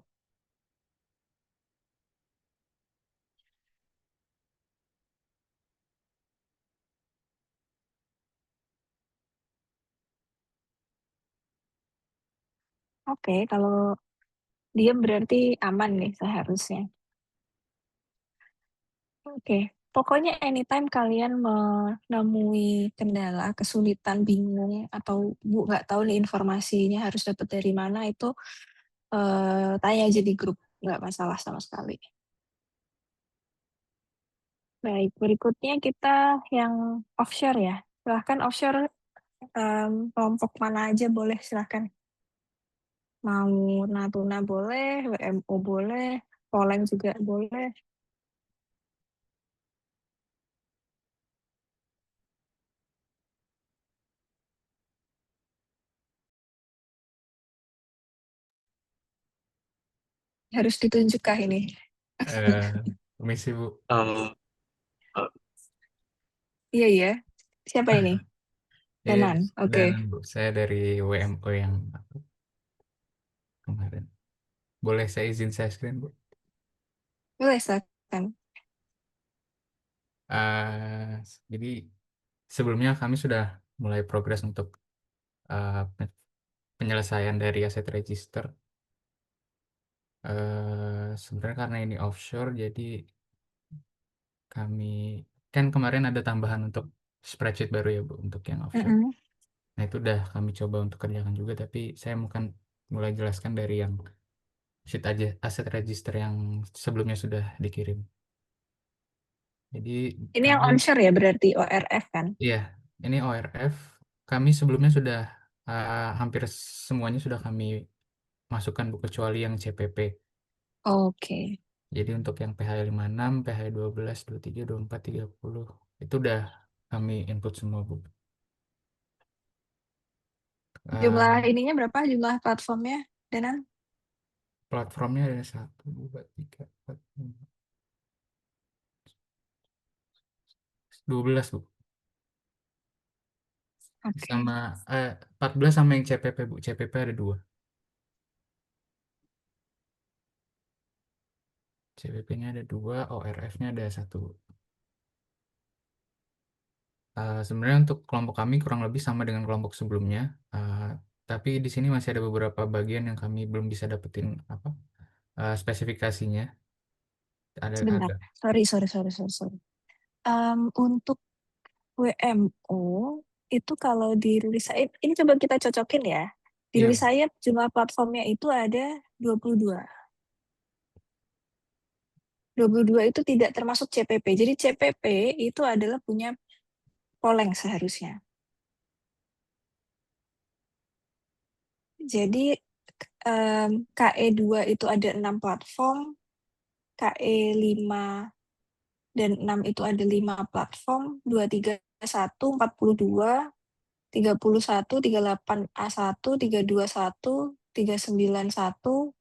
Oke, kalau diam berarti aman nih seharusnya. Oke, pokoknya anytime kalian menemui kendala, kesulitan, bingung, atau Bu nggak tahu nih informasinya harus dapat dari mana, itu tanya aja di grup, nggak masalah sama sekali. Baik, berikutnya kita yang offshore ya. Silahkan offshore, kelompok mana aja boleh, silahkan. Mau Natuna boleh, WMO boleh, Poleng juga boleh. Harus ditunjukkah ini? Permisi Bu. Eh, Iya, iya. Siapa ini? Danan. Oke. Dan Bu, saya dari WMO yang kemarin. Boleh saya izin share screen Bu? Boleh, silakan. Jadi sebelumnya kami sudah mulai progres untuk penyelesaian dari aset register. Sebenarnya karena ini offshore, jadi kami kan kemarin ada tambahan untuk spreadsheet baru ya Bu untuk yang offshore. Mm-mm. Nah itu udah kami coba untuk kerjakan juga, tapi saya mungkin mulai jelaskan dari yang sheet aja aset register yang sebelumnya sudah dikirim. Jadi Ini yang kami, onshore ya berarti ORF kan? iya, ini ORF. Kami sebelumnya sudah hampir semuanya sudah kami masukkan Bu, kecuali yang CPP. Oke. Jadi untuk yang PH 56, PH 12, 23, 24, 30 itu udah kami input semua Bu. Jumlah Eh, ininya berapa? Jumlah platformnya, Danan? Platformnya ada 1, 2, 3, 4, 5, 12 Bu. Oke. Sama 14 sama yang CPP Bu. CPP ada 2. CPP-nya ada 2, ORF-nya ada 1 Bu. Sebenarnya untuk kelompok kami kurang lebih sama dengan kelompok sebelumnya. Tapi di sini masih ada beberapa bagian yang kami belum bisa dapetin apa spesifikasinya. Sebentar. Ada. Sorry. Untuk WMO itu kalau dirilis saya, ini coba kita cocokin ya. Dirilis Iya, saya jumlah platformnya itu ada 22. 22 itu tidak termasuk CPP. Jadi CPP itu adalah punya Poleng seharusnya. Jadi KE2 itu ada 6 platform, KE5 dan 6 itu ada 5 platform, 231, 42, 31, 38A1, 321, 391,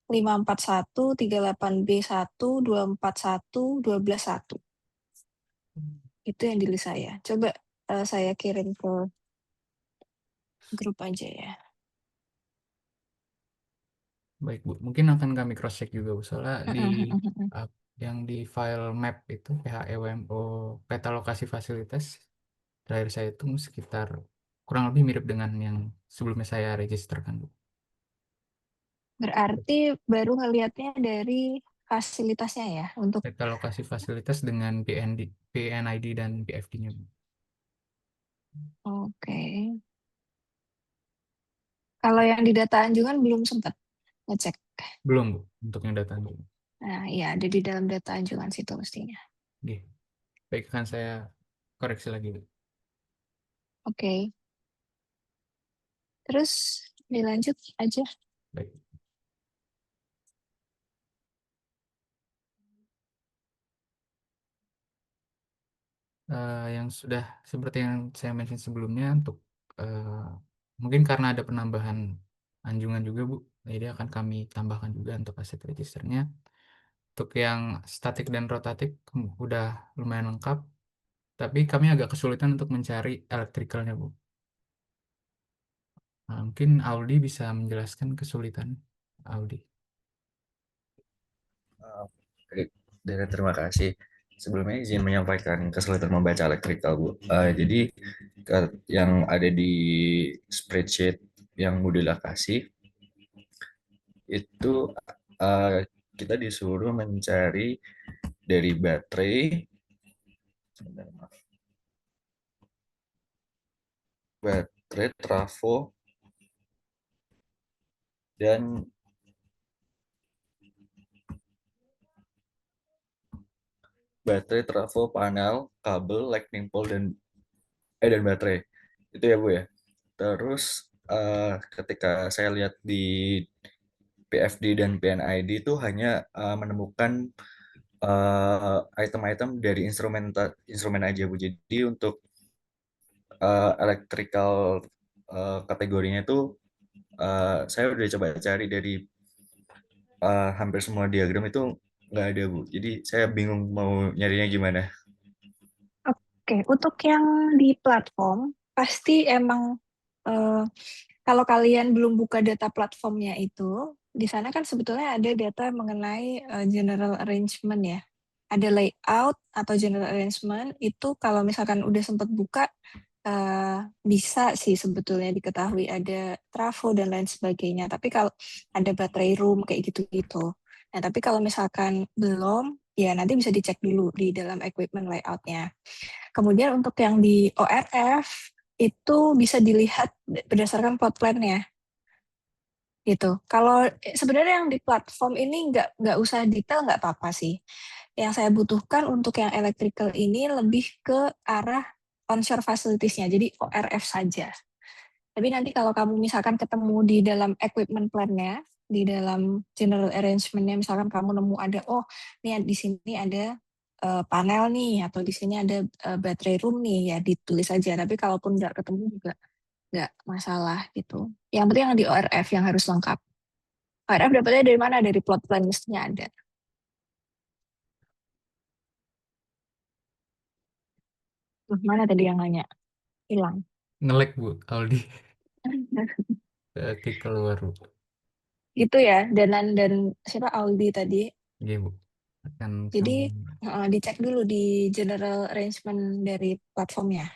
541, 38B1, 241, 121. Itu yang diri saya. Coba saya kirim ke grup aja ya. baik Bu. Mungkin akan kami cross check juga Bu. Soalnya di yang di file map itu PHEWMO peta lokasi fasilitas terakhir saya itu sekitar kurang lebih mirip dengan yang sebelumnya saya registerkan Bu. Berarti baru ngelihatnya dari fasilitasnya ya untuk Peta lokasi fasilitas dengan PNID dan PFD-nya Bu. oke. Kalau yang di data anjungan belum sempat ngecek. Belum Bu untuk yang data Bu. Nah, iya ada di dalam data anjungan situ mestinya. Oke. Baik, akan saya koreksi lagi Bu. Oke. Terus dilanjut aja. Baik. Yang sudah seperti yang saya mention sebelumnya untuk mungkin karena ada penambahan anjungan juga Bu, jadi akan kami tambahkan juga untuk aset registernya. Untuk yang statik dan rotatik udah lumayan lengkap, tapi kami agak kesulitan untuk mencari elektrikalnya Bu. Mungkin Audi bisa menjelaskan kesulitan Audi. Baik, dan terima kasih. Sebelumnya izin menyampaikan kesulitan membaca elektrikal, Bu. Jadi yang ada di spreadsheet yang Budila kasih itu kita disuruh mencari dari baterai, trafo, dan panel, kabel, lightning pole dan baterai. Itu ya Bu ya. Terus ketika saya lihat di PFD dan PNID itu hanya menemukan item-item dari instrumen aja Bu. Jadi untuk electrical kategorinya itu saya udah coba cari dari hampir semua diagram itu nggak ada Bu. Jadi saya bingung mau nyarinya gimana. Oke, untuk yang di platform pasti emang eh, kalau kalian belum buka data platformnya itu, di sana kan sebetulnya ada data mengenai general arrangement ya. Ada layout atau general arrangement itu kalau misalkan udah sempat buka bisa sih sebetulnya diketahui ada trafo dan lain sebagainya. Tapi kalau ada baterai room kayak gitu-gitu. Nah, tapi kalau misalkan belum, ya nanti bisa dicek dulu di dalam equipment layoutnya. Kemudian untuk yang di ORF itu bisa dilihat berdasarkan plot plan-nya gitu. Kalau sebenarnya yang di platform ini nggak usah detail nggak apa-apa sih. Yang saya butuhkan untuk yang electrical ini lebih ke arah onshore facilities-nya, jadi ORF saja. Tapi nanti kalau kamu misalkan ketemu di dalam equipment plan-nya, di dalam general arrangement-nya, misalkan kamu nemu ada, oh nih di sini ada panel nih, atau di sini ada battery room nih, ya ditulis aja. Tapi kalaupun nggak ketemu juga nggak masalah gitu. Yang penting yang di ORF yang harus lengkap. ORF dapatnya dari mana? Dari plot plan list-nya ada. Mana tadi yang nanya? Hilang. Nge-lag Bu, Aldi kick keluar Bu. Gitu ya, dan siapa Aldi tadi. Iya Bu, akan Jadi kami. dicek dulu di general arrangement dari platformnya.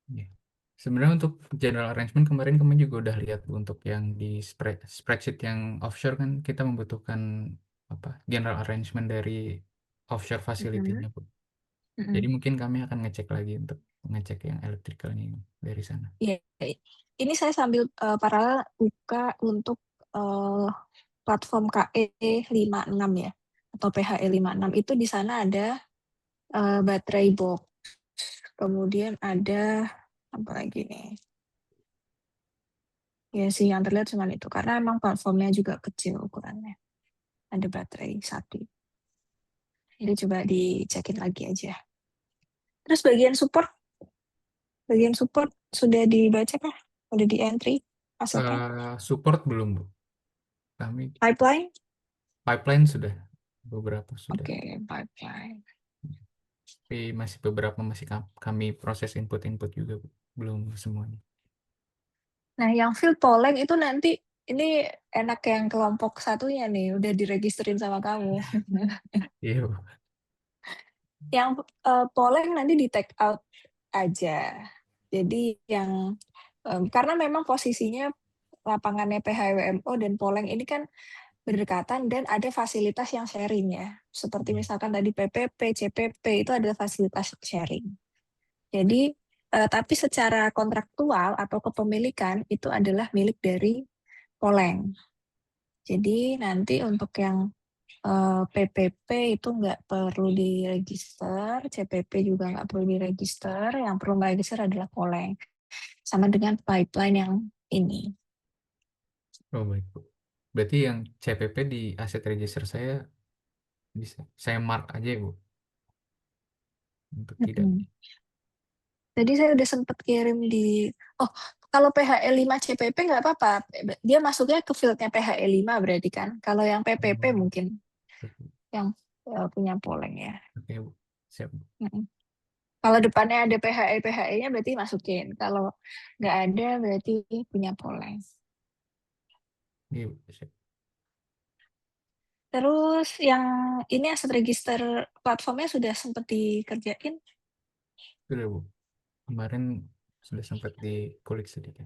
Iya. Sebenarnya untuk general arrangement kemarin kami juga udah lihat Bu, untuk yang di spreadsheet yang offshore kan kita membutuhkan apa general arrangement dari offshore facility-nya Bu. Jadi mungkin kami akan ngecek lagi untuk ngecek yang electricalnya ini dari sana. Iya, ini saya sambil paralel buka untuk platform KE56 ya, atau PHE56. Itu di sana ada baterai box. Kemudian ada apa lagi nih? Ya sih yang terlihat cuma itu, karena emang platformnya juga kecil ukurannya. Ada baterai satu. Jadi coba dicekin lagi aja. Terus bagian support sudah dibaca kah? Udah di entry asetnya? Support belum Bu. Kami Pipeline? pipeline sudah beberapa sudah. Oke, pipeline. Tapi masih beberapa masih kami proses input-input juga Bu. Belum semuanya. Nah, yang field polling itu nanti ini enak yang kelompok satunya nih, udah diregisterin sama kamu. Iya Bu. Yang polling nanti di take out aja. Jadi yang karena memang posisinya lapangannya PHWMO dan polling ini kan berdekatan dan ada fasilitas yang sharing ya. Seperti misalkan tadi PPP, CPP itu ada fasilitas sharing. Jadi tapi secara kontraktual atau kepemilikan itu adalah milik dari Poleng. Jadi nanti untuk yang PPP itu nggak perlu diregister, CPP juga nggak perlu diregister, yang perlu meregister adalah Poleng. Sama dengan pipeline yang ini. Oh baik Bu. Berarti yang CPP di aset register saya bisa saya mark aja ya Bu. Untuk tidak. Jadi saya udah sempat kirim di, oh kalau PHE 5 CPP nggak apa-apa, dia masuknya ke fieldnya PHE 5 berarti kan. Kalau yang PPP mungkin yang punya Poleng ya. Oke Bu. Siap Bu. Kalau depannya ada PHE-nya berarti masukin. Kalau nggak ada berarti punya Poleng. Iya Bu. Siap. Terus yang ini aset register platformnya sudah sempat dikerjain? Sudah Bu. Kemarin sudah sempat dikulik sedikit.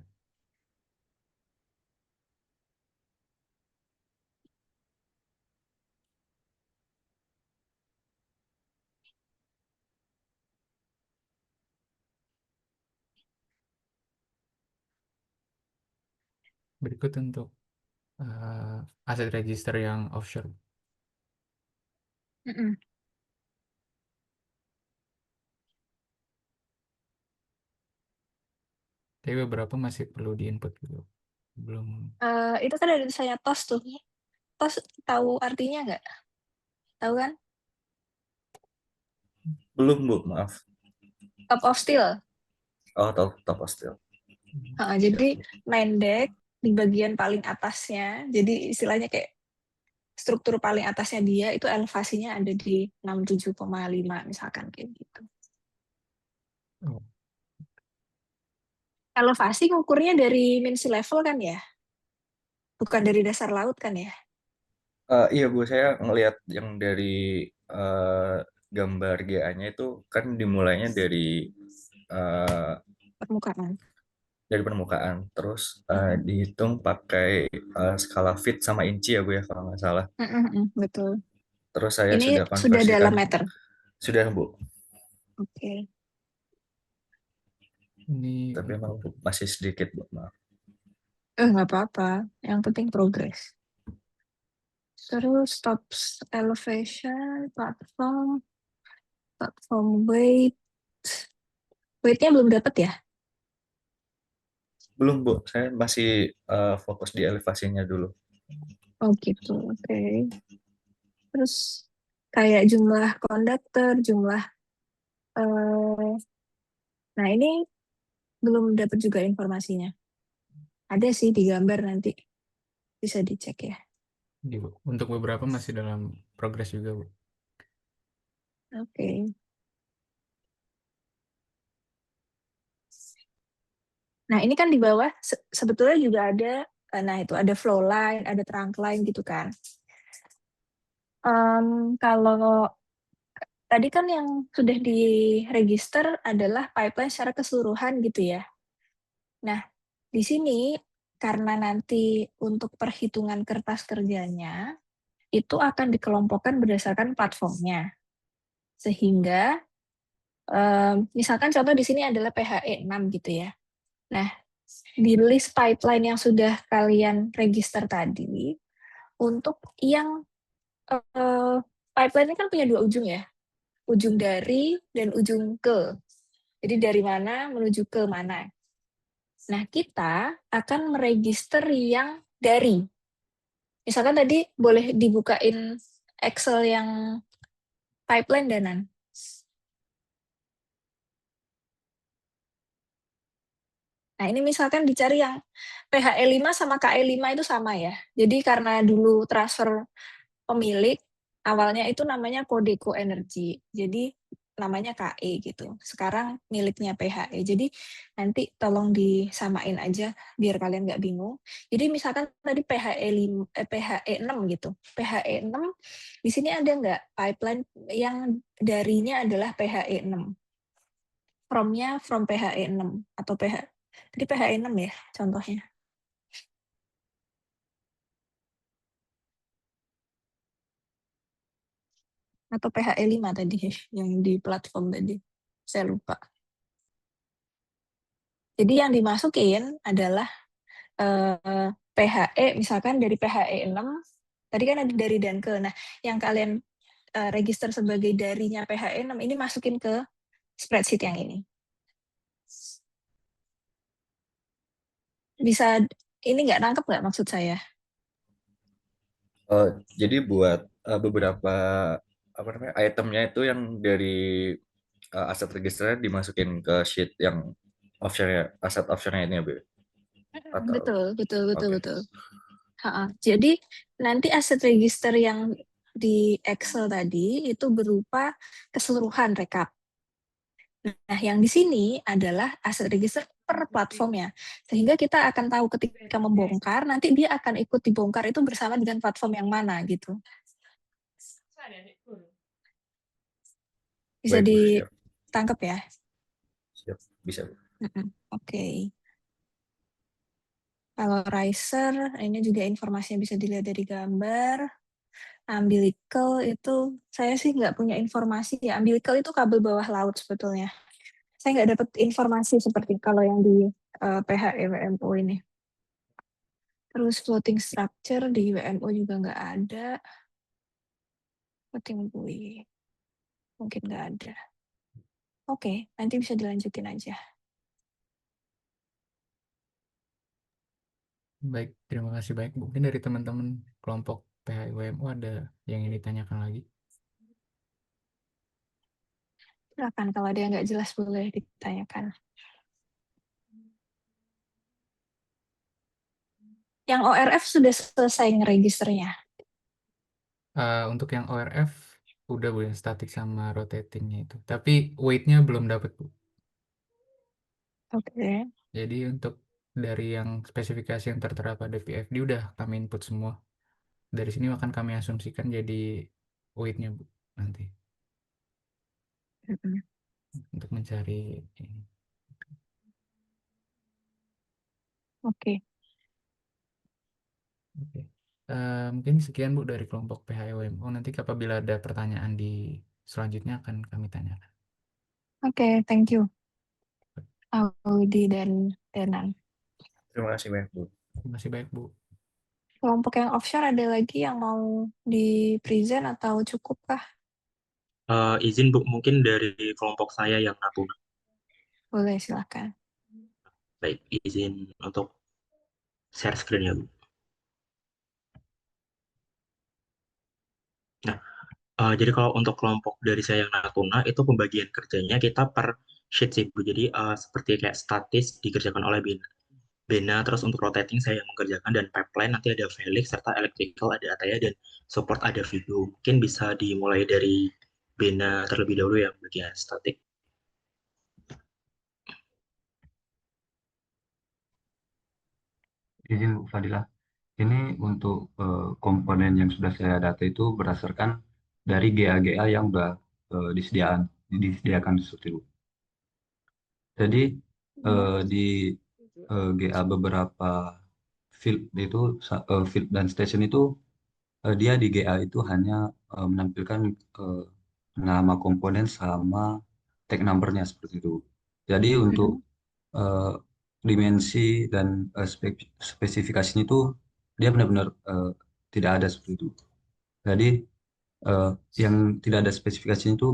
Berikut untuk aset register yang offshore. Tapi beberapa masih perlu di-input gitu. Belum. Itu kan ada tulisannya TOS tuh. TOS tahu artinya nggak? Tahu kan? Belum, Bu, maaf. Top of steel. Oh, top of steel. Jadi main deck di bagian paling atasnya. Jadi istilahnya kayak struktur paling atasnya dia itu elevasinya ada di 67,5 misalkan kayak gitu. Oh. Elevasi ngukurnya dari mean sea level kan ya? Bukan dari dasar laut kan ya? Iya, Bu, saya ngelihat yang dari gambar GA-nya itu kan dimulainya eh, Permukaan. dari permukaan, terus dihitung pakai skala feet sama inci ya, Bu, ya, kalau nggak salah. Betul. Terus saya Ini sudah sudah dalam konversikan. meter. Sudah, Bu. Oke. Ini Tapi emang masih sedikit, Bu, maaf. Nggak apa-apa. Yang penting progres. Terus stops elevation, platform weight. Weight-nya belum dapat ya? Belum, Bu. Saya masih fokus di elevasinya dulu. Oh gitu, oke. Terus kayak jumlah konduktor, jumlah nah ini belum dapat juga informasinya. Ada sih di gambar nanti bisa dicek ya. untuk beberapa masih dalam progres juga, Bu. Oke. Nah ini kan di bawah sebetulnya juga ada, nah itu ada flow line, ada trunk line gitu kan. Kalau tadi kan yang sudah diregister adalah pipeline secara keseluruhan gitu ya. Nah, di sini karena nanti untuk perhitungan kertas kerjanya itu akan dikelompokkan berdasarkan platformnya. Sehingga misalkan contoh di sini adalah PHE 6 gitu ya. Nah, di list pipeline yang sudah kalian register tadi, untuk yang pipeline ini kan punya dua ujung ya, ujung dari dan ujung ke. Jadi dari mana menuju ke mana. Nah, kita akan meregister yang dari. Misalkan tadi boleh dibukain Excel yang pipeline Danan. Nah, ini misalkan dicari yang PHE 5 sama KE 5 itu sama ya. Jadi karena dulu transfer pemilik, awalnya itu namanya Codeco Energy. Jadi namanya KE gitu. Sekarang miliknya PHE. Jadi nanti tolong disamain aja biar kalian nggak bingung. Jadi misalkan tadi PHE 6 gitu. PHE 6 di sini ada nggak pipeline yang darinya adalah PHE 6? From-nya from PHE 6 atau tadi PHE 6 ya contohnya. Atau PHE 5 tadi yang di platform tadi. Saya lupa. Jadi yang dimasukin adalah PHE, misalkan dari PHE 6, tadi kan ada dari dan ke. Nah, yang kalian register sebagai darinya PHE 6 ini masukin ke spreadsheet yang ini. Bisa ini nggak nangkep nggak maksud saya? Jadi buat beberapa itemnya itu yang dari aset registernya dimasukin ke sheet yang offshore, aset offshore-nya ini ya, Bu? Atau Betul. Jadi nanti aset register yang di Excel tadi itu berupa keseluruhan rekap. Nah, yang di sini adalah aset register per platformnya. Sehingga kita akan tahu ketika membongkar, nanti dia akan ikut dibongkar itu bersama dengan platform yang mana gitu. Bisa baik, Bu, siap. ditangkap ya? Siap, bisa, Bu. Oke. Kalau riser, ini juga informasinya bisa dilihat dari gambar. Umbilical itu, saya sih nggak punya informasi ya. Umbilical itu kabel bawah laut sebetulnya. Saya nggak dapat informasi seperti kalau yang di PHE WMO ini. Terus floating structure di WMO juga nggak ada. Floating buoy mungkin nggak ada. Oke, nanti bisa dilanjutin aja. Baik, terima kasih baik. Mungkin dari teman-teman kelompok PHIWMU ada yang ingin ditanyakan lagi? Silakan kalau ada yang nggak jelas boleh ditanyakan. Yang ORF sudah selesai ngeregisternya. Untuk yang ORF udah Bu, yang static sama rotatingnya itu. Tapi weight-nya belum dapat Bu. Oke. Jadi untuk dari yang spesifikasi yang tertera pada PFD udah kami input semua. Dari sini akan kami asumsikan jadi weight-nya Bu nanti Mm-mm. untuk mencari ini. Oke. Oke. Mungkin sekian Bu dari kelompok PHIWMU. Nanti apabila ada pertanyaan di selanjutnya akan kami tanyakan. Oke, thank you. Audi dan Denan. Terima kasih banyak, Bu. Terima kasih baik Bu. Kelompok yang offshore ada lagi yang mau di present atau cukup kah? Izin Bu, mungkin dari kelompok saya yang Natuna. Boleh, silakan. Baik, izin untuk share screen ya Bu. Nah, jadi kalau untuk kelompok dari saya yang Natuna, itu pembagian kerjanya kita per sheet sih Bu. Jadi seperti kayak statis dikerjakan oleh Bena, terus untuk rotating saya yang mengerjakan, dan pipeline nanti ada Felix, serta electrical ada Ataya, dan support ada Vigo. Mungkin bisa dimulai dari Bena terlebih dahulu ya bagian statik. Izin Bu Fadilah, ini untuk komponen yang sudah saya data itu berdasarkan dari GA-GA yang sudah disediakan seperti itu. Jadi di GA beberapa field itu field dan station itu dia di GA itu hanya menampilkan nama komponen sama tag number-nya seperti itu. Jadi untuk eh, dimensi dan spesifikasinya itu dia benar-benar tidak ada seperti itu. Jadi eh, yang tidak ada spesifikasinya itu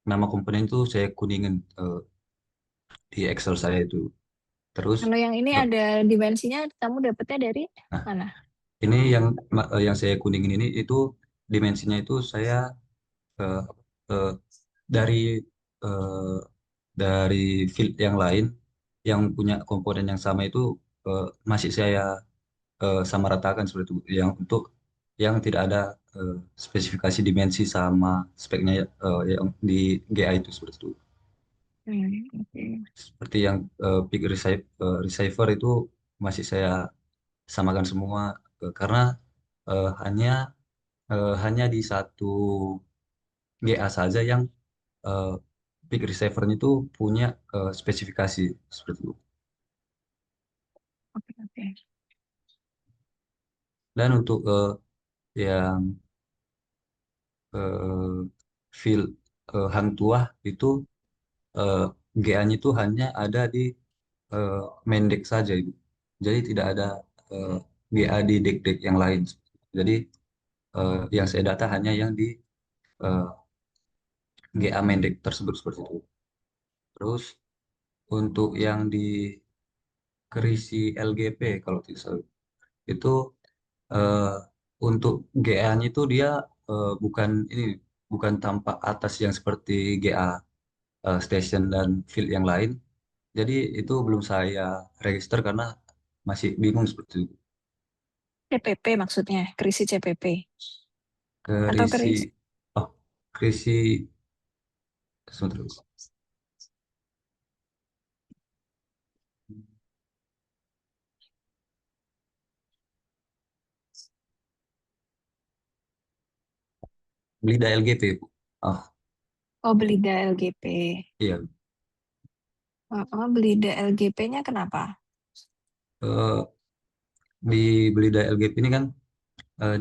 nama komponen itu saya kuningin di Excel saya itu. Terus Kalau yang ini eh, ada dimensinya, kamu dapetnya dari nah, mana? ini yang saya kuningin ini itu dimensinya itu saya eh, eh, dari eh, dari field yang lain yang punya komponen yang sama itu masih saya sama ratakan seperti itu yang untuk yang tidak ada spesifikasi dimensi sama speknya yang di GA itu seperti itu. Oke. Seperti yang peak receiver itu masih saya samakan semua karena eh, hanya hanya di satu GA saja yang eh, peak receiver itu punya spesifikasi seperti itu. Oke, oke. Dan untuk yang eh, field Hang Tuah itu eh, GA-nya itu hanya ada di eh, main deck saja Ibu. Jadi tidak ada eh, GA di deck-deck yang lain. Jadi yang saya data hanya yang di eh, GA main deck tersebut seperti itu. Terus untuk yang di kerisi LGP kalau tidak salah itu eh, untuk GA-nya itu dia bukan ini bukan tampak atas yang seperti GA station dan field yang lain. Jadi itu belum saya register karena masih bingung seperti itu. CPP maksudnya, krisis CPP. Atau Kerisi, krisis oh, kerisi, sebentar dulu. Belida LGP, Bu. Oh, Belida LGP. iya. Belida LGP-nya kenapa? Eh, di Belida LGP ini kan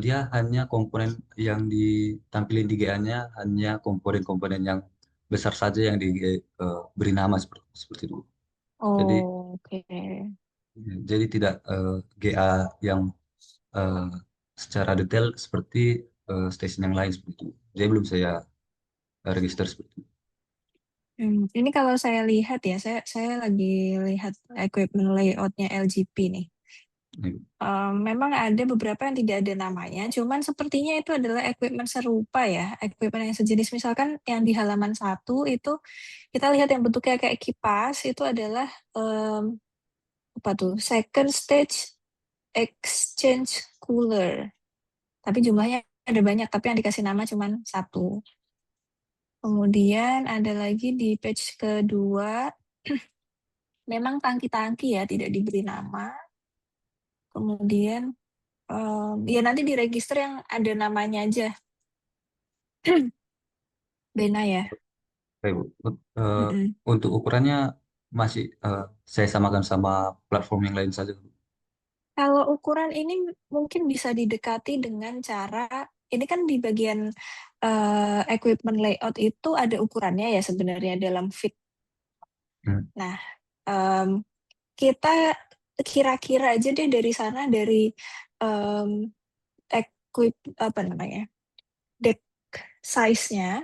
dia hanya komponen yang ditampilin di GA-nya hanya komponen-komponen yang besar saja yang diberi nama seperti itu. Jadi Oke. jadi tidak GA yang eh, secara detail seperti stasiun yang lain seperti itu. Jadi belum saya register seperti itu. Ini kalau saya lihat ya, saya lagi lihat equipment layout-nya LGP nih. Ibu. Memang ada beberapa yang tidak ada namanya, cuman sepertinya itu adalah equipment serupa ya, equipment yang sejenis. Misalkan yang di halaman 1 itu kita lihat yang bentuknya kayak kipas, itu adalah apa tuh? Second stage exchange cooler. Tapi jumlahnya ada banyak, tapi yang dikasih nama cuman 1. Kemudian ada lagi di page kedua, memang tangki-tangki ya, tidak diberi nama. Kemudian ya nanti di register yang ada namanya aja. Bena ya. Baik, Bu. Mm-mm. Untuk ukurannya masih saya samakan sama platform yang lain saja, Bu. Kalau ukuran ini mungkin bisa didekati dengan cara, ini kan di bagian equipment layout itu ada ukurannya ya sebenarnya dalam fit. Hmm. Nah, kita kira-kira aja deh dari sana, dari apa namanya, deck size-nya,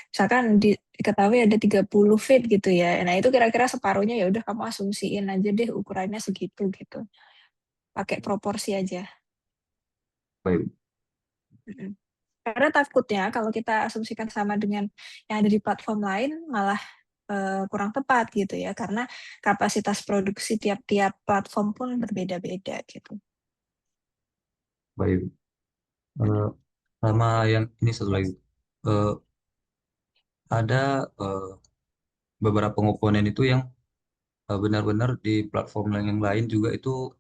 misalkan diketahui ada 30 feet gitu ya. Nah, itu kira-kira separuhnya ya udah kamu asumsiin aja deh ukurannya segitu gitu. Pakai proporsi aja. Baik, Bu. Mm-mm. Karena takutnya kalau kita asumsikan sama dengan yang ada di platform lain malah kurang tepat gitu ya, karena kapasitas produksi tiap-tiap platform pun berbeda-beda gitu. Baik, Bu. Sama yang ini satu lagi, Bu. Ada beberapa komponen itu yang benar-benar di platform yang lain juga itu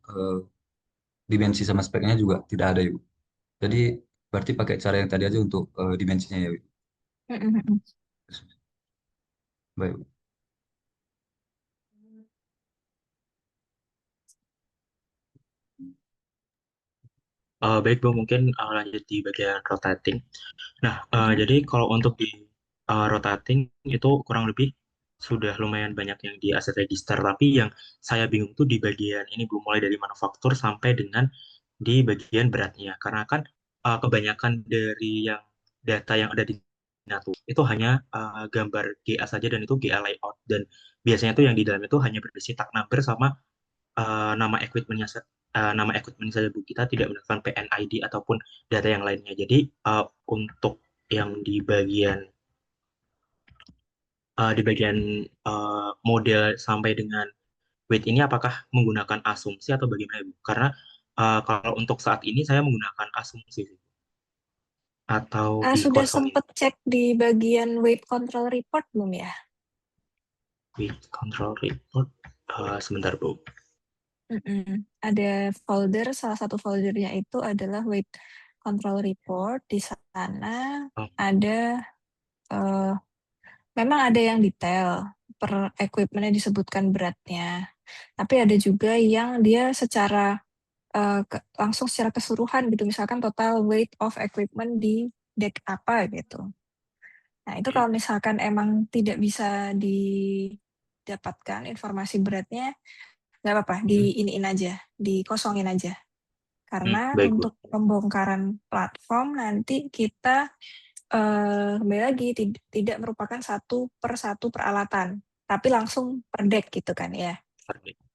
dimensi sama speknya juga tidak ada, Ibu. Jadi berarti pakai cara yang tadi aja untuk dimensinya ya, Ibu. Mm-mm. Baik, Bu. Baik Bu, mungkin lanjut di bagian rotating. Nah, Mm-mm. jadi kalau untuk di rotating itu kurang lebih sudah lumayan banyak yang di aset register, tapi yang saya bingung tuh di bagian ini Bu, mulai dari manufaktur sampai dengan di bagian beratnya. Karena kan kebanyakan dari yang data yang ada di Natu itu hanya gambar GA saja dan itu GA layout, dan biasanya tuh yang di dalam itu hanya berisi tag number sama nama equipment-nya nama equipment saja Bu. Kita tidak mendapatkan PNID ataupun data yang lainnya. Jadi untuk yang di bagian model sampai dengan weight ini apakah menggunakan asumsi atau bagaimana Bu? Karena kalau untuk saat ini saya menggunakan asumsi sih, atau Sudah dikosongin. sempat cek di bagian weight control report belum ya? Weight control report, sebentar Bu. Mm-mm. Ada folder, salah satu foldernya itu adalah weight control report. Di sana Oh, ada, memang ada yang detail, per equipment-nya disebutkan beratnya. Tapi ada juga yang dia secara langsung secara keseluruhan gitu, misalkan total weight of equipment di deck apa gitu. Nah, itu kalau misalkan emang tidak bisa didapatkan informasi beratnya, nggak apa-apa, diiniin aja, dikosongin aja. Karena baik Bu. untuk pembongkaran platform nanti kita kembali lagi tidak merupakan satu per satu peralatan, tapi langsung per deck gitu kan ya.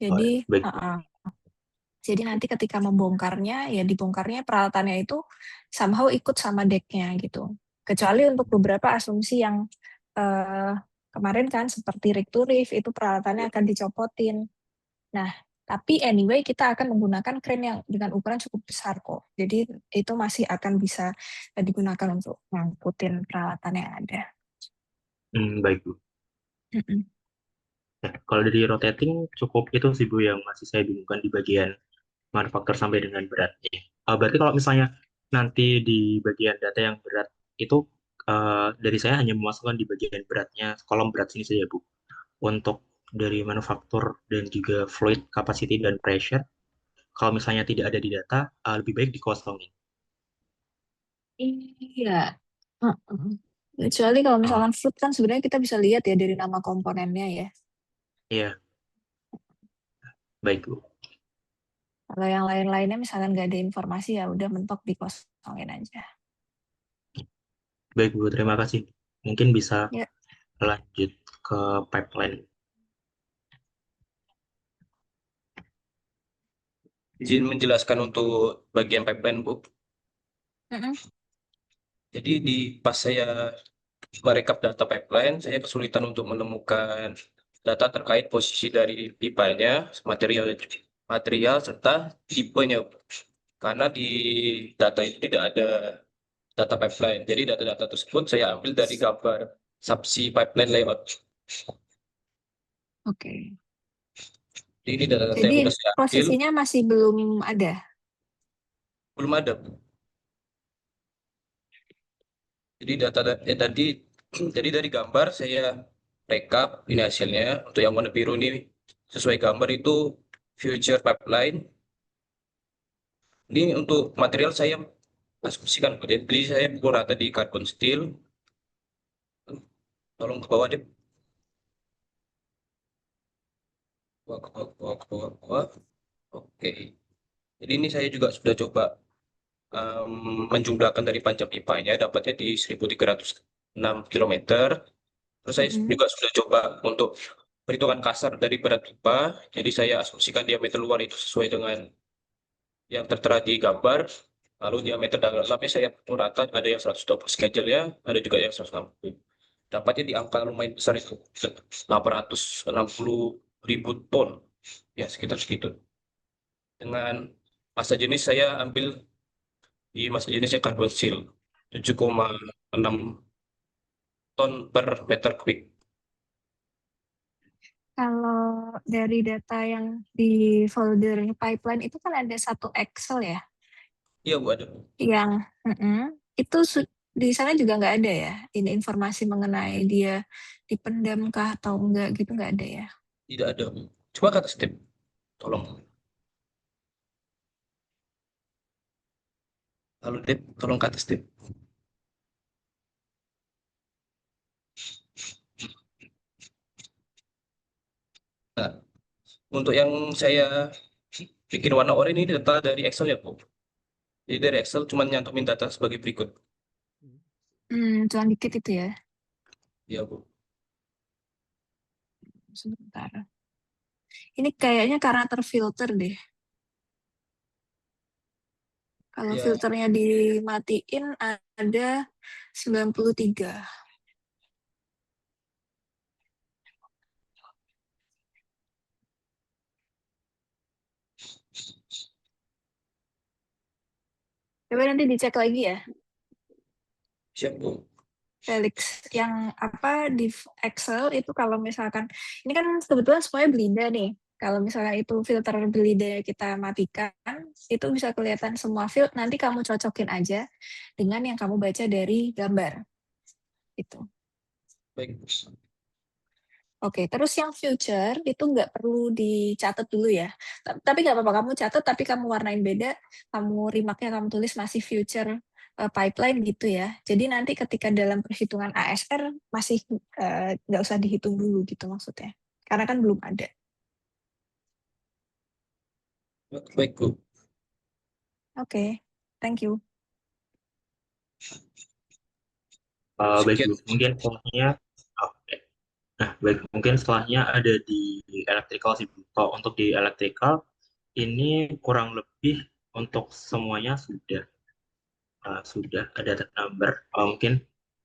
Jadi, Baik Bu. jadi nanti ketika membongkarnya, ya dibongkarnya peralatannya itu somehow ikut sama decknya gitu. Kecuali untuk beberapa asumsi yang kemarin kan seperti rig to reef itu peralatannya akan dicopotin. Nah, tapi anyway kita akan menggunakan crane yang dengan ukuran cukup besar kok. Jadi itu masih akan bisa digunakan untuk ngangkutin peralatan yang ada. Baik Bu. Mm-mm. Nah, kalau dari rotating cukup itu sih Bu yang masih saya bingungkan di bagian manufaktur sampai dengan beratnya. Berarti kalau misalnya nanti di bagian data yang berat itu dari saya hanya memasukkan di bagian beratnya, kolom berat sini saja Bu. Untuk dari manufaktur dan juga fluid capacity dan pressure, kalau misalnya tidak ada di data, lebih baik dikosongin. Iya. Heeh. Kecuali kalau Uh, misalkan fruit kan sebenarnya kita bisa lihat ya dari nama komponennya ya. iya, baik Bu. Kalau yang lain-lainnya misalkan nggak ada informasi ya udah mentok dikosongin aja. Baik Bu, terima kasih. Mungkin bisa Ya. lanjut ke pipeline. Izin menjelaskan untuk bagian pipeline, Bu. Mm-mm. Jadi pas saya merekap data pipeline, saya kesulitan untuk menemukan data terkait posisi dari pipanya, material material serta tipenya. Karena di data itu tidak ada data pipeline. Jadi data-data tersebut saya ambil dari gambar subsea pipeline layout. Oke. Jadi ini data-data yang Jadi sudah saya ambil, posisinya masih belum ada. belum ada. Jadi tadi jadi dari gambar saya rekap ini hasilnya. Untuk yang warna biru ini sesuai gambar itu future pipeline. Ini untuk material saya asumsikan, jadi saya pukul rata di carbon steel. Tolong ke bawah deh. Bawah, ke bawah, ke bawah, ke bawah, ke bawah. Oke. Jadi ini saya juga sudah coba menjumlahkan dari panjang pipanya, dapatnya di 1306 kilometer. Terus saya Mm-mm. juga sudah coba untuk perhitungan kasar dari berat pipa. Jadi saya asumsikan diameter luar itu sesuai dengan yang tertera di gambar. Lalu diameter dalamnya saya pukul rata, ada yang 120 schedule ya, ada juga yang 160. Dapatnya di angka lumayan besar itu, 860.000 ton. Ya, sekitar segitu. Dengan massa jenis saya ambil di massa jenisnya carbon steel, 7,6 ton per meter kubik. Kalau dari data yang di folder pipeline itu kan ada satu Excel ya, Iya, Bu, ada. yang itu di sana juga nggak ada ya, ini informasi mengenai dia dipendam kah atau enggak gitu nggak ada ya. Tidak ada. Coba kata step, tolong. Lalu Dep, tolong kata step. Nah, untuk yang saya bikin warna oranye ini data dari Excel ya, Bu. Jadi dari Excel cuma nyantumin data sebagai berikut. Cuman dikit itu ya, Ya, Bu. sebentar. Ini kayaknya karena terfilter deh. Kalau Ya, filternya dimatiin ada 93. Coba nanti dicek lagi ya, siap, Bu. Felix. Yang apa di Excel itu kalau misalkan, ini kan kebetulan semuanya Belinda nih. Kalau misalnya itu filter Belinda kita matikan, itu bisa kelihatan semua field. Nanti kamu cocokin aja dengan yang kamu baca dari gambar. Itu. Baik, Bu. Oke, terus yang future itu nggak perlu dicatat dulu ya. Tapi nggak apa-apa, kamu catat, tapi kamu warnain beda, kamu remarknya kamu tulis masih future pipeline gitu ya. Jadi nanti ketika dalam perhitungan ASR masih nggak usah dihitung dulu gitu maksudnya. Karena kan belum ada. Baik, Bu. Oke, thank you. Baik Sekian. Bu, mungkin setelahnya, oke. Nah, baik, mungkin setelahnya ada di electrical sih Bu. Kalau untuk di electrical, ini kurang lebih untuk semuanya sudah ada number. Mungkin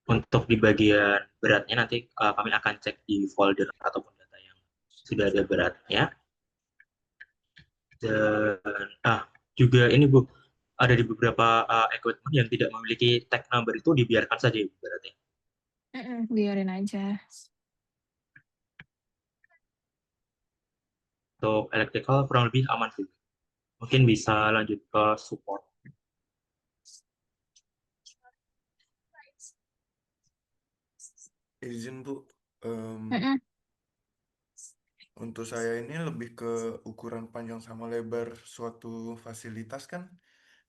untuk di bagian beratnya nanti kami akan cek di folder ataupun data yang sudah ada beratnya. Dan juga ini Bu, ada di beberapa equipment yang tidak memiliki tag number itu dibiarkan saja ya Bu, berarti. Biarin aja. Untuk electrical kurang lebih aman sih. Mungkin bisa lanjut ke support. Izin Bu, Mm-mm. untuk saya ini lebih ke ukuran panjang sama lebar suatu fasilitas kan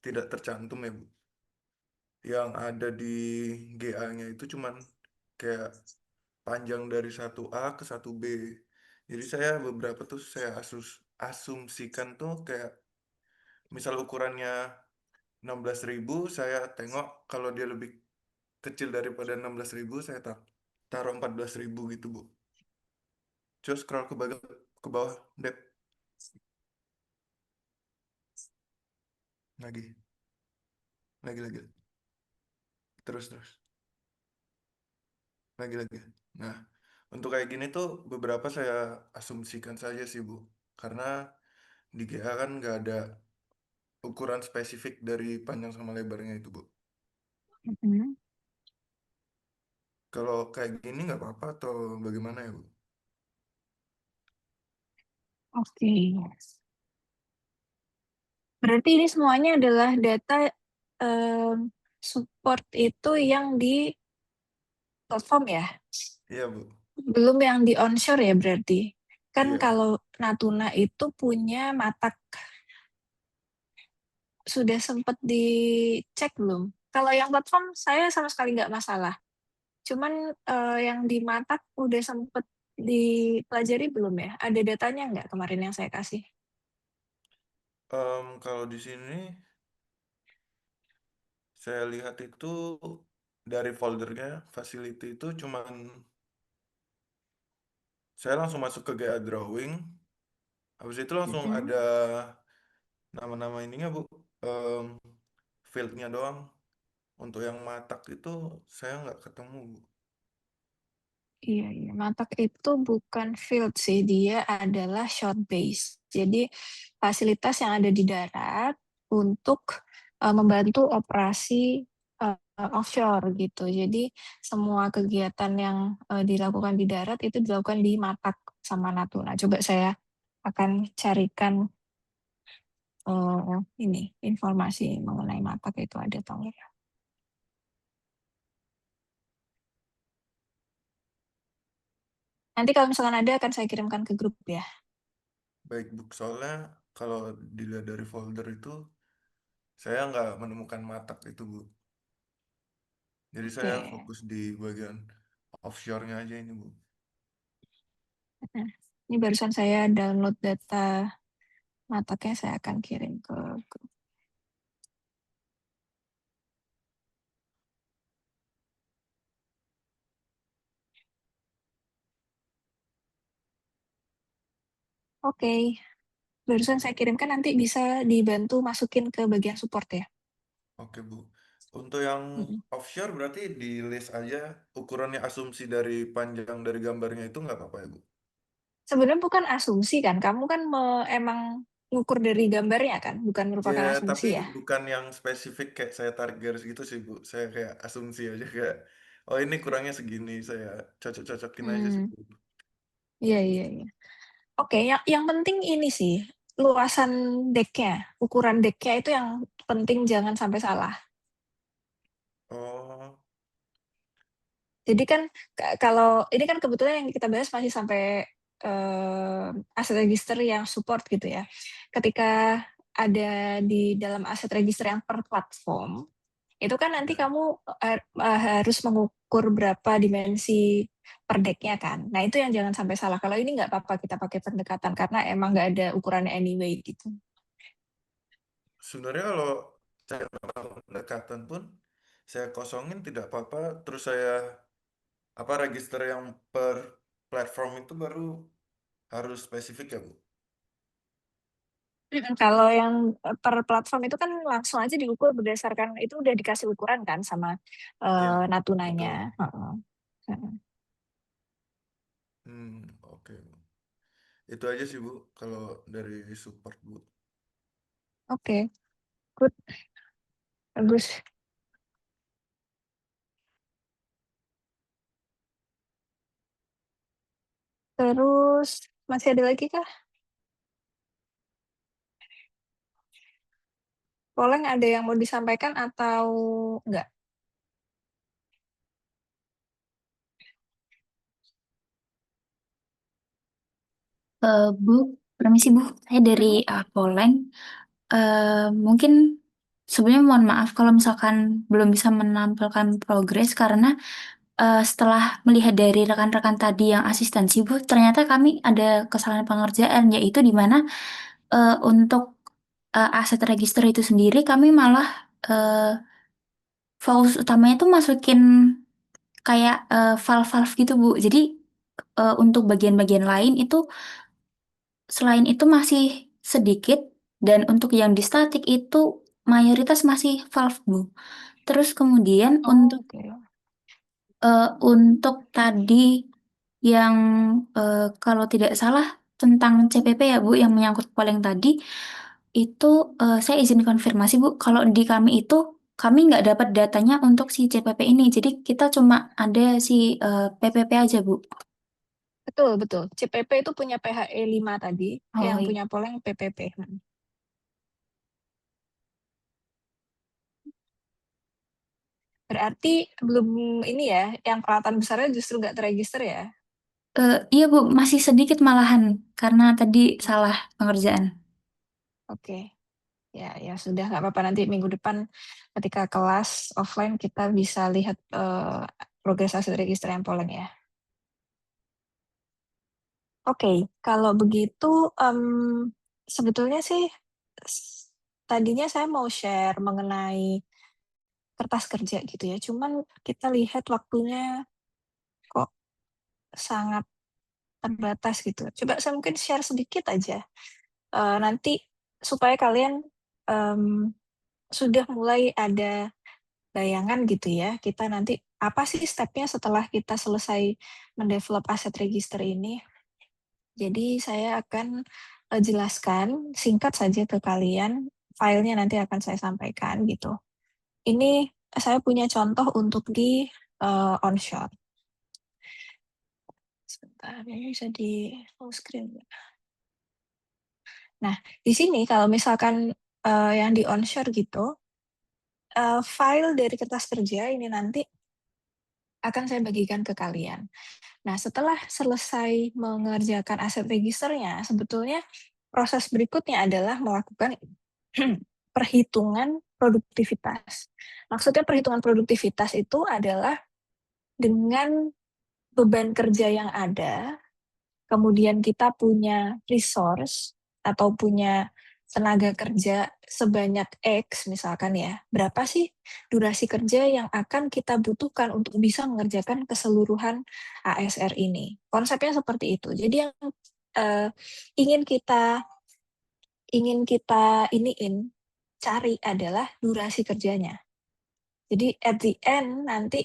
tidak tercantum ya Bu. Yang ada di GA-nya itu cuman kayak panjang dari satu A ke satu B. Jadi saya beberapa tuh saya asumsikan tuh kayak misal ukurannya 16.000, saya tengok kalau dia lebih kecil daripada 16.000, saya taruh 14.000 gitu Bu. Coba scroll ke bawah, Dep. Lagi, lagi. Terus. Lagi. Nah, untuk kayak gini tuh beberapa saya asumsikan saja sih, Bu. Karena di GA kan nggak ada ukuran spesifik dari panjang sama lebarnya itu, Bu. Mm-mm. Kalau kayak gini nggak apa-apa atau bagaimana ya, Bu? Oke. Berarti ini semuanya adalah data support itu yang di platform ya? Iya, Bu. Belum yang di onshore ya berarti? Kan Iya. kalau Natuna itu punya Matak, sudah sempat dicek belum? Kalau yang platform saya sama sekali nggak masalah. Cuman yang di Matak udah sempet dipelajari belum ya? Ada datanya nggak kemarin yang saya kasih? Kalau di sini saya lihat itu dari foldernya facility itu cuman saya langsung masuk ke GA drawing, habis itu langsung Mm-mm. ada nama-nama ininya, Bu. Em, Fieldnya doang. Untuk yang matak itu saya nggak ketemu, Bu. Iya, iya. Matak itu bukan field sih, dia adalah shore base. Jadi fasilitas yang ada di darat untuk membantu operasi offshore gitu. Jadi semua kegiatan yang dilakukan di darat itu dilakukan di Matak sama Natuna. Coba saya akan carikan ini informasi mengenai Matak itu ada atau enggak. Nanti kalau misalkan ada akan saya kirimkan ke grup ya. Baik, Bu. Soalnya kalau dilihat dari folder itu saya nggak menemukan matak itu, Bu. Jadi saya Oke. fokus di bagian offshore-nya aja ini, Bu. Nah, ini barusan saya download data Mataknya, saya akan kirim ke grup. Oke, barusan saya kirimkan, nanti bisa dibantu masukin ke bagian support ya. Oke, Bu. Untuk yang Mm. offshore berarti di list aja ukurannya asumsi dari panjang dari gambarnya itu nggak apa-apa ya, Bu? Sebenarnya bukan asumsi kan, kamu kan emang ngukur dari gambarnya kan, bukan merupakan Ya, asumsi tapi ya. bukan yang spesifik kayak saya tarik garis gitu sih, Bu. Saya kayak asumsi aja kayak, oh ini kurangnya segini, saya cocok-cocokin aja sih, Hmm, Bu. iya, iya, iya. Oke, yang penting ini sih, luasan decknya, ukuran decknya itu yang penting, jangan sampai salah. Oh, Jadi kan kalau ini kan kebetulan yang kita bahas masih sampai aset register yang support gitu ya. Ketika ada di dalam aset register yang per platform, itu kan nanti ya. kamu harus mengukur berapa dimensi per decknya kan. Nah itu yang jangan sampai salah. Kalau ini nggak apa-apa kita pakai pendekatan karena emang nggak ada ukurannya anyway gitu. Sebenarnya kalau saya melakukan pendekatan pun saya kosongin tidak apa-apa. Terus saya apa register yang per platform itu baru harus spesifik ya, Bu? Kalau yang per platform itu kan langsung aja diukur berdasarkan itu udah dikasih ukuran kan sama Iya, Natunanya. betul. Heeh. Heeh. Oke, Bu. Itu aja sih, Bu, kalau dari support, Bu. Oke, good, bagus. Terus masih ada lagi kah? Poleng ada yang mau disampaikan atau enggak? Bu, permisi Bu, saya dari Poleng. Mungkin sebelumnya mohon maaf kalau misalkan belum bisa menampilkan progres karena setelah melihat dari rekan-rekan tadi yang asistensi Bu, ternyata kami ada kesalahan pengerjaan yaitu di mana untuk aset register itu sendiri kami malah fokus utamanya itu masukin kayak valve-valve gitu Bu. Jadi untuk bagian-bagian lain itu selain itu masih sedikit dan untuk yang di statik itu mayoritas masih valve, Bu. Terus kemudian Oh, oke. untuk tadi yang kalau tidak salah tentang CPP ya Bu, yang menyangkut polling tadi, itu saya izin konfirmasi Bu, kalau di kami itu kami nggak dapat datanya untuk si CPP ini, jadi kita cuma ada si PPP aja Bu. Betul. CPP itu punya PHE 5 tadi, Oh yang iya. punya polling PPP. Berarti belum ini ya, yang peralatan besarnya justru nggak terregister ya? Iya Bu, masih sedikit malahan karena tadi salah pengerjaan. Oke. Ya sudah, nggak apa-apa, nanti minggu depan ketika kelas offline kita bisa lihat progres aset register yang polling ya. Oke, kalau begitu sebetulnya sih tadinya saya mau share mengenai kertas kerja gitu ya, cuman kita lihat waktunya kok sangat terbatas gitu. Coba saya mungkin share sedikit aja, nanti supaya kalian sudah mulai ada bayangan gitu ya, kita nanti apa sih stepnya setelah kita selesai mendevelop aset register ini. Jadi saya akan jelaskan singkat saja ke kalian, filenya nanti akan saya sampaikan gitu. Ini saya punya contoh untuk di onshore. Sebentar, ini bisa di full screen. Nah, di sini kalau misalkan yang di onshore gitu, file dari kertas kerja ini nanti akan saya bagikan ke kalian. Nah, setelah selesai mengerjakan aset registernya, sebetulnya proses berikutnya adalah melakukan perhitungan produktivitas. Maksudnya perhitungan produktivitas itu adalah dengan beban kerja yang ada, kemudian kita punya resource atau punya tenaga kerja sebanyak X misalkan ya, berapa sih durasi kerja yang akan kita butuhkan untuk bisa mengerjakan keseluruhan ASR ini. Konsepnya seperti itu. Jadi yang ingin kita cari adalah durasi kerjanya. Jadi at the end nanti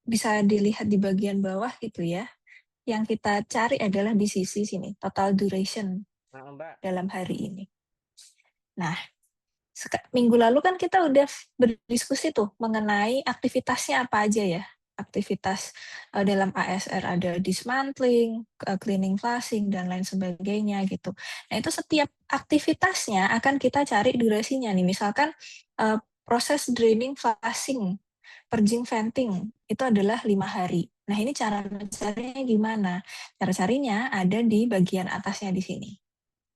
bisa dilihat di bagian bawah gitu ya. Yang kita cari adalah di sisi sini, total duration dalam hari ini. Nah, minggu lalu kan kita udah berdiskusi tuh mengenai aktivitasnya apa aja ya. Aktivitas dalam ASR ada dismantling, cleaning, flushing, dan lain sebagainya gitu. Nah, itu setiap aktivitasnya akan kita cari durasinya nih. Misalkan proses draining, flushing, purging, venting, itu adalah 5 hari. Nah, ini cara mencarinya gimana? Cara carinya ada di bagian atasnya di sini.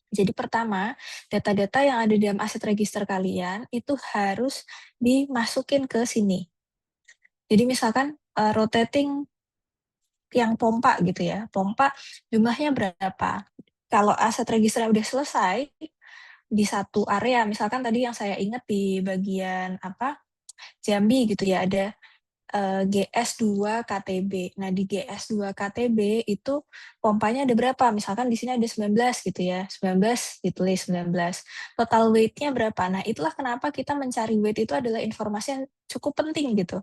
Jadi pertama, data-data yang ada di dalam aset register kalian itu harus dimasukin ke sini. Jadi misalkan rotating yang pompa gitu ya, pompa jumlahnya berapa. Kalau aset register udah selesai di satu area, misalkan tadi yang saya ingat di bagian Jambi gitu ya, ada GS2 KTB. Nah, di GS2 KTB itu pompanya ada berapa? Misalkan di sini ada 19 gitu ya. 19 ditulis 19. Total weight-nya berapa? Nah, itulah kenapa kita mencari weight itu adalah informasi yang cukup penting gitu.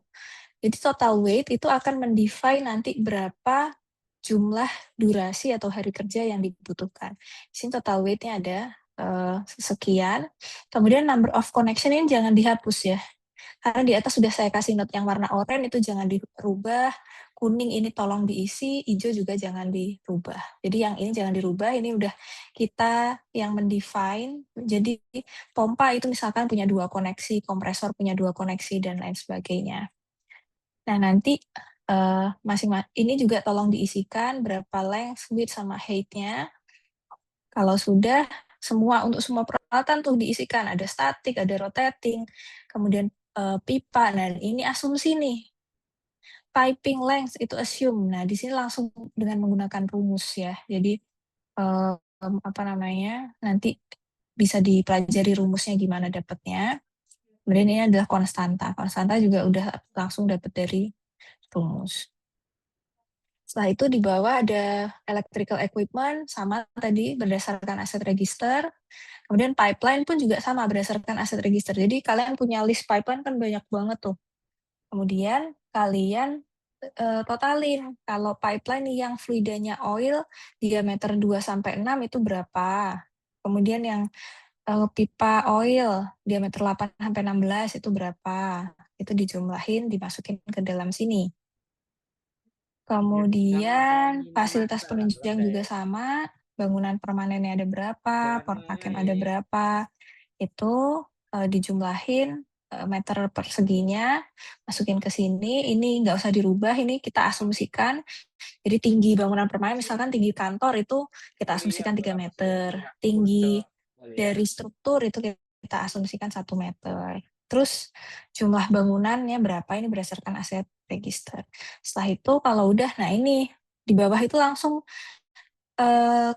Jadi total weight itu akan mendefine nanti berapa jumlah durasi atau hari kerja yang dibutuhkan. Di sini total weight-nya ada sekian. Kemudian number of connection ini jangan dihapus ya. Karena di atas sudah saya kasih note yang warna oranye itu jangan dirubah, kuning ini tolong diisi, hijau juga jangan dirubah. Jadi yang ini jangan dirubah, ini udah kita yang mendefine. Jadi pompa itu misalkan punya 2 koneksi, kompresor punya 2 koneksi, dan lain sebagainya. Nah, nanti masing-masing ini juga tolong diisikan berapa length, width, sama height-nya. Kalau sudah, untuk semua peralatan tuh diisikan, ada statik, ada rotating, kemudian pipa. Nah, ini asumsi nih. Piping length itu assume. Nah, di sini langsung dengan menggunakan rumus ya. Jadi nanti bisa dipelajari rumusnya gimana dapatnya. Kemudian ini adalah konstanta. Konstanta juga udah langsung dapat dari rumus. Setelah itu di bawah ada electrical equipment, sama tadi berdasarkan aset register. Kemudian pipeline pun juga sama berdasarkan aset register. Jadi kalian punya list pipeline kan banyak banget tuh. Kemudian kalian totalin kalau pipeline yang fluidanya oil diameter 2-6 itu berapa. Kemudian yang pipa oil diameter 8-16 itu berapa. Itu dijumlahin, dimasukin ke dalam sini. Kemudian fasilitas penunjang juga sama, bangunan permanennya ada berapa, portakem ada berapa, itu dijumlahin meter perseginya, masukin ke sini, ini nggak usah dirubah, ini kita asumsikan, jadi tinggi bangunan permanen, misalkan tinggi kantor itu kita asumsikan 3 meter, tinggi dari struktur itu kita asumsikan 1 meter. Terus jumlah bangunannya berapa, ini berdasarkan aset register. Setelah itu kalau udah, nah ini di bawah itu langsung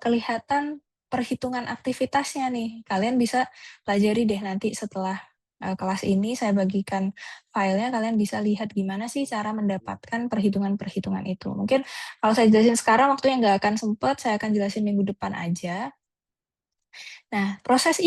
kelihatan perhitungan aktivitasnya nih. Kalian bisa pelajari deh nanti setelah kelas ini saya bagikan filenya, kalian bisa lihat gimana sih cara mendapatkan perhitungan-perhitungan itu. Mungkin kalau saya jelasin sekarang waktunya nggak akan sempat, saya akan jelasin minggu depan aja. Nah, proses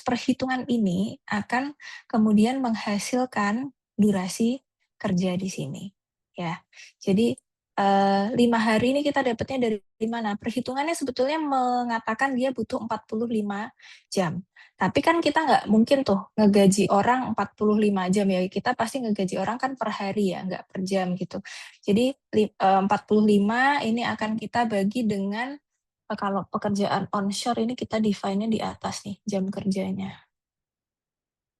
perhitungan ini akan kemudian menghasilkan durasi kerja di sini. Ya, jadi 5 hari ini kita dapatnya dari mana? Perhitungannya sebetulnya mengatakan dia butuh 45 jam. Tapi kan kita nggak mungkin tuh ngegaji orang 45 jam ya. Kita pasti ngegaji orang kan per hari ya, nggak per jam gitu. Jadi 45 ini akan kita bagi dengan kalau pekerjaan onshore ini kita define-nya di atas nih, jam kerjanya.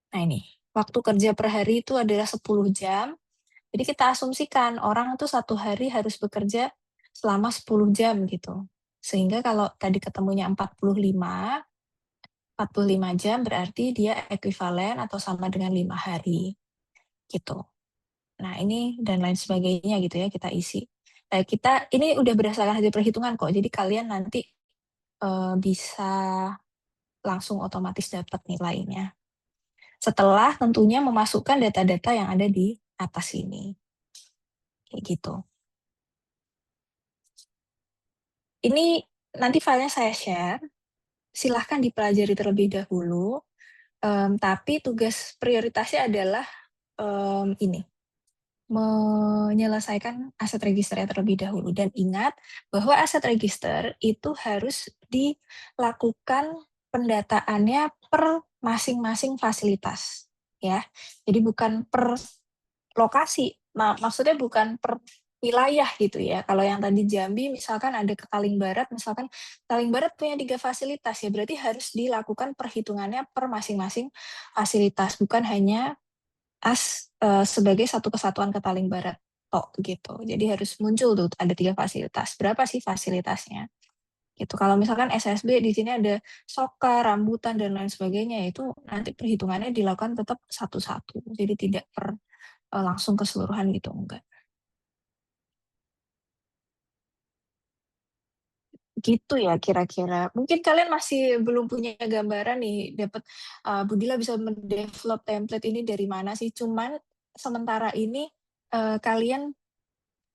Nah ini, waktu kerja per hari itu adalah 10 jam. Jadi kita asumsikan orang itu 1 hari harus bekerja selama 10 jam gitu. Sehingga kalau tadi ketemunya 45 jam berarti dia ekuivalen atau sama dengan 5 hari. Gitu. Nah ini dan lain sebagainya gitu ya kita isi. Kita ini udah berdasarkan hasil perhitungan kok. Jadi kalian nanti bisa langsung otomatis dapat nilainya. Setelah tentunya memasukkan data-data yang ada di atas ini. Kayak gitu. Ini nanti filenya saya share. Silahkan dipelajari terlebih dahulu. Tapi tugas prioritasnya adalah ini. Menyelesaikan aset registernya terlebih dahulu. Dan ingat bahwa aset register itu harus dilakukan pendataannya per masing-masing fasilitas. Ya, jadi bukan per lokasi. Maksudnya bukan per wilayah gitu ya. Kalau yang tadi Jambi misalkan ada ke Kaling Barat, misalkan Kaling Barat punya 3 fasilitas ya, berarti harus dilakukan perhitungannya per masing-masing fasilitas, bukan hanya sebagai satu kesatuan Ketaling Barat tok gitu. Jadi harus muncul tuh ada 3 fasilitas. Berapa sih fasilitasnya? Gitu. Kalau misalkan SSB di sini ada soka, rambutan dan lain sebagainya, itu nanti perhitungannya dilakukan tetap satu-satu. Jadi tidak langsung keseluruhan gitu, enggak. Gitu ya kira-kira. Mungkin kalian masih belum punya gambaran nih, dapat Budila bisa mendevelop template ini dari mana sih? Cuman sementara ini kalian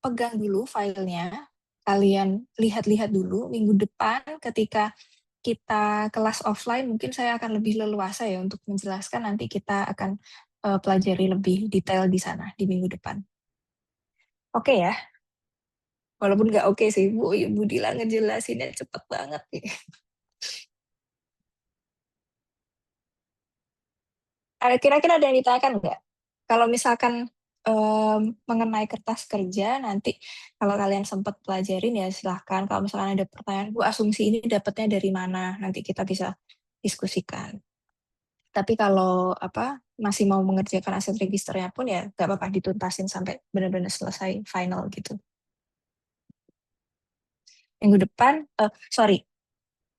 pegang dulu filenya, kalian lihat-lihat dulu. Minggu depan ketika kita kelas offline, mungkin saya akan lebih leluasa ya untuk menjelaskan. Nanti kita akan pelajari lebih detail di sana di minggu depan. Oke ya? Walaupun nggak oke sih, Bu Dila ngejelasinnya cepet banget nih. Kira-kira ada yang ditanyakan nggak? Kalau misalkan mengenai kertas kerja, nanti kalau kalian sempat pelajarin ya silahkan. Kalau misalkan ada pertanyaan, Bu asumsi ini dapatnya dari mana? Nanti kita bisa diskusikan. Tapi kalau masih mau mengerjakan aset registernya pun ya nggak apa-apa dituntasin sampai benar-benar selesai final gitu. Minggu depan,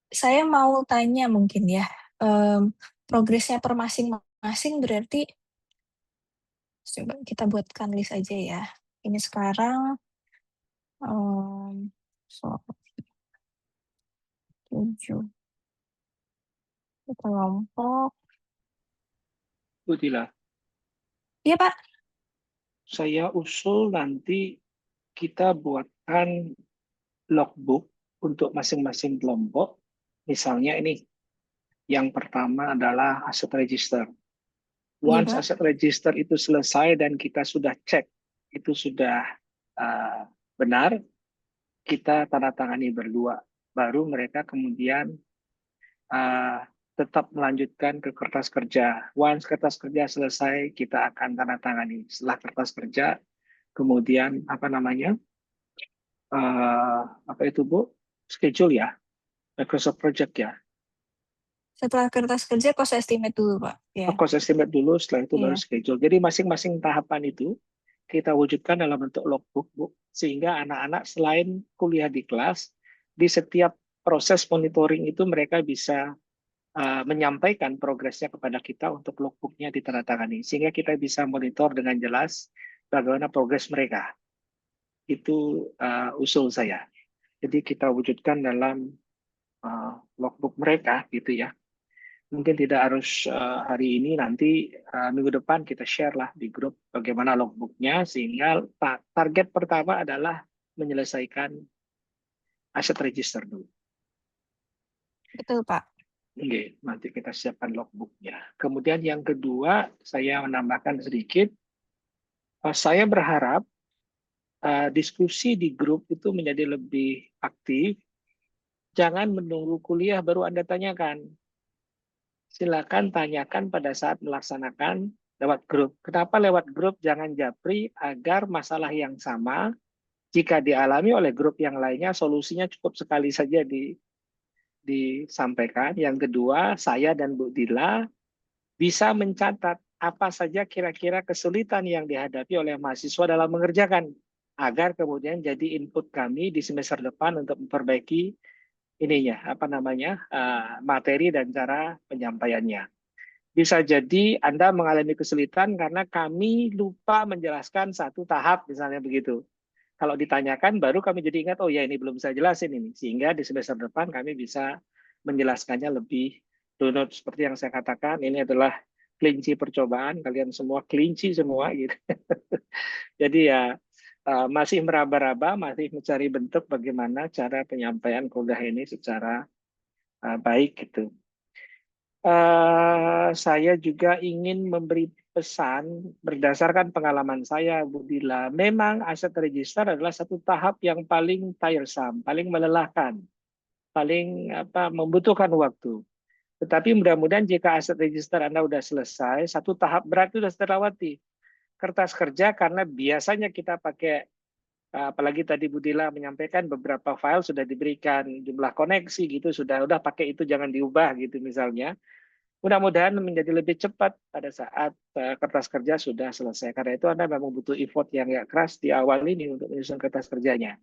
saya mau tanya mungkin ya, progresnya per masing-masing berarti coba kita buatkan list aja ya. Ini sekarang 7 kelompok. Bu Dila, Iya Pak. saya usul nanti kita buat menyediakan logbook untuk masing-masing kelompok. Misalnya ini, yang pertama adalah asset register. Iya, Once Pak. asset register itu selesai dan kita sudah cek itu sudah benar, kita tanda tangani berdua. Baru mereka kemudian tetap melanjutkan ke kertas kerja. Once kertas kerja selesai, kita akan tanda tangani. Setelah kertas kerja, kemudian apa itu Bu? Schedule ya, Microsoft Project ya. Setelah kertas kerja, cost estimate dulu, Pak. Ya. Cost estimate dulu, setelah itu baru Iya. schedule. Jadi masing-masing tahapan itu kita wujudkan dalam bentuk logbook, Bu. Sehingga anak-anak selain kuliah di kelas, di setiap proses monitoring itu mereka bisa menyampaikan progresnya kepada kita untuk logbooknya ditandatangani. Sehingga kita bisa monitor dengan jelas bagaimana progres mereka. Itu usul saya. Jadi kita wujudkan dalam logbook mereka gitu ya. Mungkin tidak harus hari ini, nanti minggu depan kita share lah di grup bagaimana logbooknya, sehingga target pertama adalah menyelesaikan asset register dulu. Betul, Pak. Oke, nanti kita siapkan logbooknya. Kemudian yang kedua, saya menambahkan sedikit, saya berharap diskusi di grup itu menjadi lebih aktif. Jangan menunggu kuliah baru Anda tanyakan. Silakan tanyakan pada saat melaksanakan lewat grup. Kenapa lewat grup? Jangan japri, agar masalah yang sama, jika dialami oleh grup yang lainnya, solusinya cukup sekali saja disampaikan. Yang kedua, saya dan Bu Dila bisa mencatat apa saja kira-kira kesulitan yang dihadapi oleh mahasiswa dalam mengerjakan, agar kemudian jadi input kami di semester depan untuk memperbaiki materi dan cara penyampaiannya. Bisa jadi Anda mengalami kesulitan karena kami lupa menjelaskan satu tahap, misalnya begitu. Kalau ditanyakan, baru kami jadi ingat, oh ya ini belum saya jelasin ini. Sehingga di semester depan kami bisa menjelaskannya lebih runut. Seperti yang saya katakan, ini adalah kelinci percobaan. Kalian semua kelinci semua. Gitu. Jadi ya masih meraba-raba, masih mencari bentuk bagaimana cara penyampaian kuliah ini secara baik gitu. Saya juga ingin memberi pesan berdasarkan pengalaman saya, Bu Dila. Memang aset register adalah satu tahap yang paling tiresome, paling melelahkan, paling membutuhkan waktu. Tetapi mudah-mudahan jika aset register Anda sudah selesai, satu tahap berat itu sudah terlewati. Kertas kerja, karena biasanya kita pakai, apalagi tadi Bu Dila menyampaikan beberapa file sudah diberikan jumlah koneksi gitu, sudah pakai itu, jangan diubah gitu misalnya. Mudah-mudahan menjadi lebih cepat pada saat kertas kerja sudah selesai. Karena itu Anda memang butuh effort yang keras di awal ini untuk menyusun kertas kerjanya.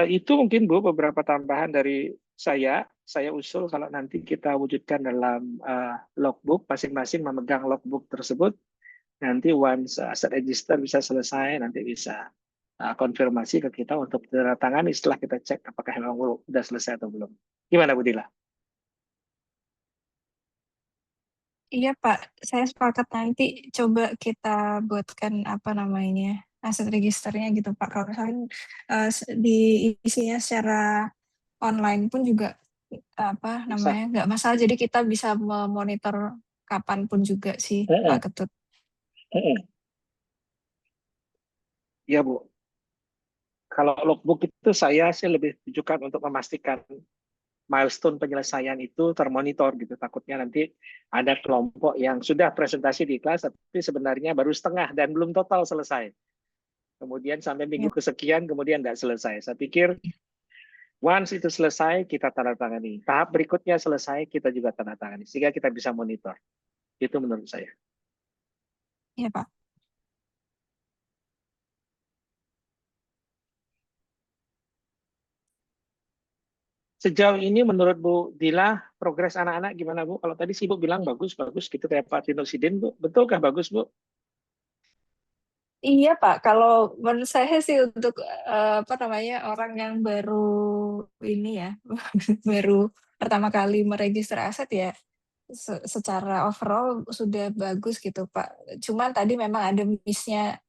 Itu mungkin Bu beberapa tambahan dari saya. Saya usul kalau nanti kita wujudkan dalam logbook, masing-masing memegang logbook tersebut. Nanti once asset register bisa selesai, nanti bisa konfirmasi ke kita untuk ditandatangani setelah kita cek apakah memang sudah selesai atau belum. Gimana Bu Dila? Iya, Pak. Saya sepakat, nanti coba kita buatkan aset registernya gitu, Pak. Kalau misalkan diisinya secara online pun juga nggak masalah. Jadi kita bisa memonitor kapanpun juga sih, Pak Ketut. Iya, Bu. Kalau logbook itu saya sih lebih tujukan untuk memastikan milestone penyelesaian itu termonitor gitu. Takutnya nanti ada kelompok yang sudah presentasi di kelas tapi sebenarnya baru setengah dan belum total selesai. Kemudian sampai minggu kesekian kemudian nggak selesai. Saya pikir once itu selesai kita tanda tangani. Tahap berikutnya selesai kita juga tanda tangani sehingga kita bisa monitor. Itu menurut saya. Iya, Pak. Sejauh ini menurut Bu Dila, progres anak-anak gimana Bu? Kalau tadi sih Bu bilang bagus-bagus gitu kayak Pak Tinosidin Bu. Betulkah bagus Bu? Iya, Pak. Kalau menurut saya sih untuk orang yang baru ini ya, baru pertama kali meregister aset ya, secara overall sudah bagus gitu Pak. Cuman tadi memang ada miss-nya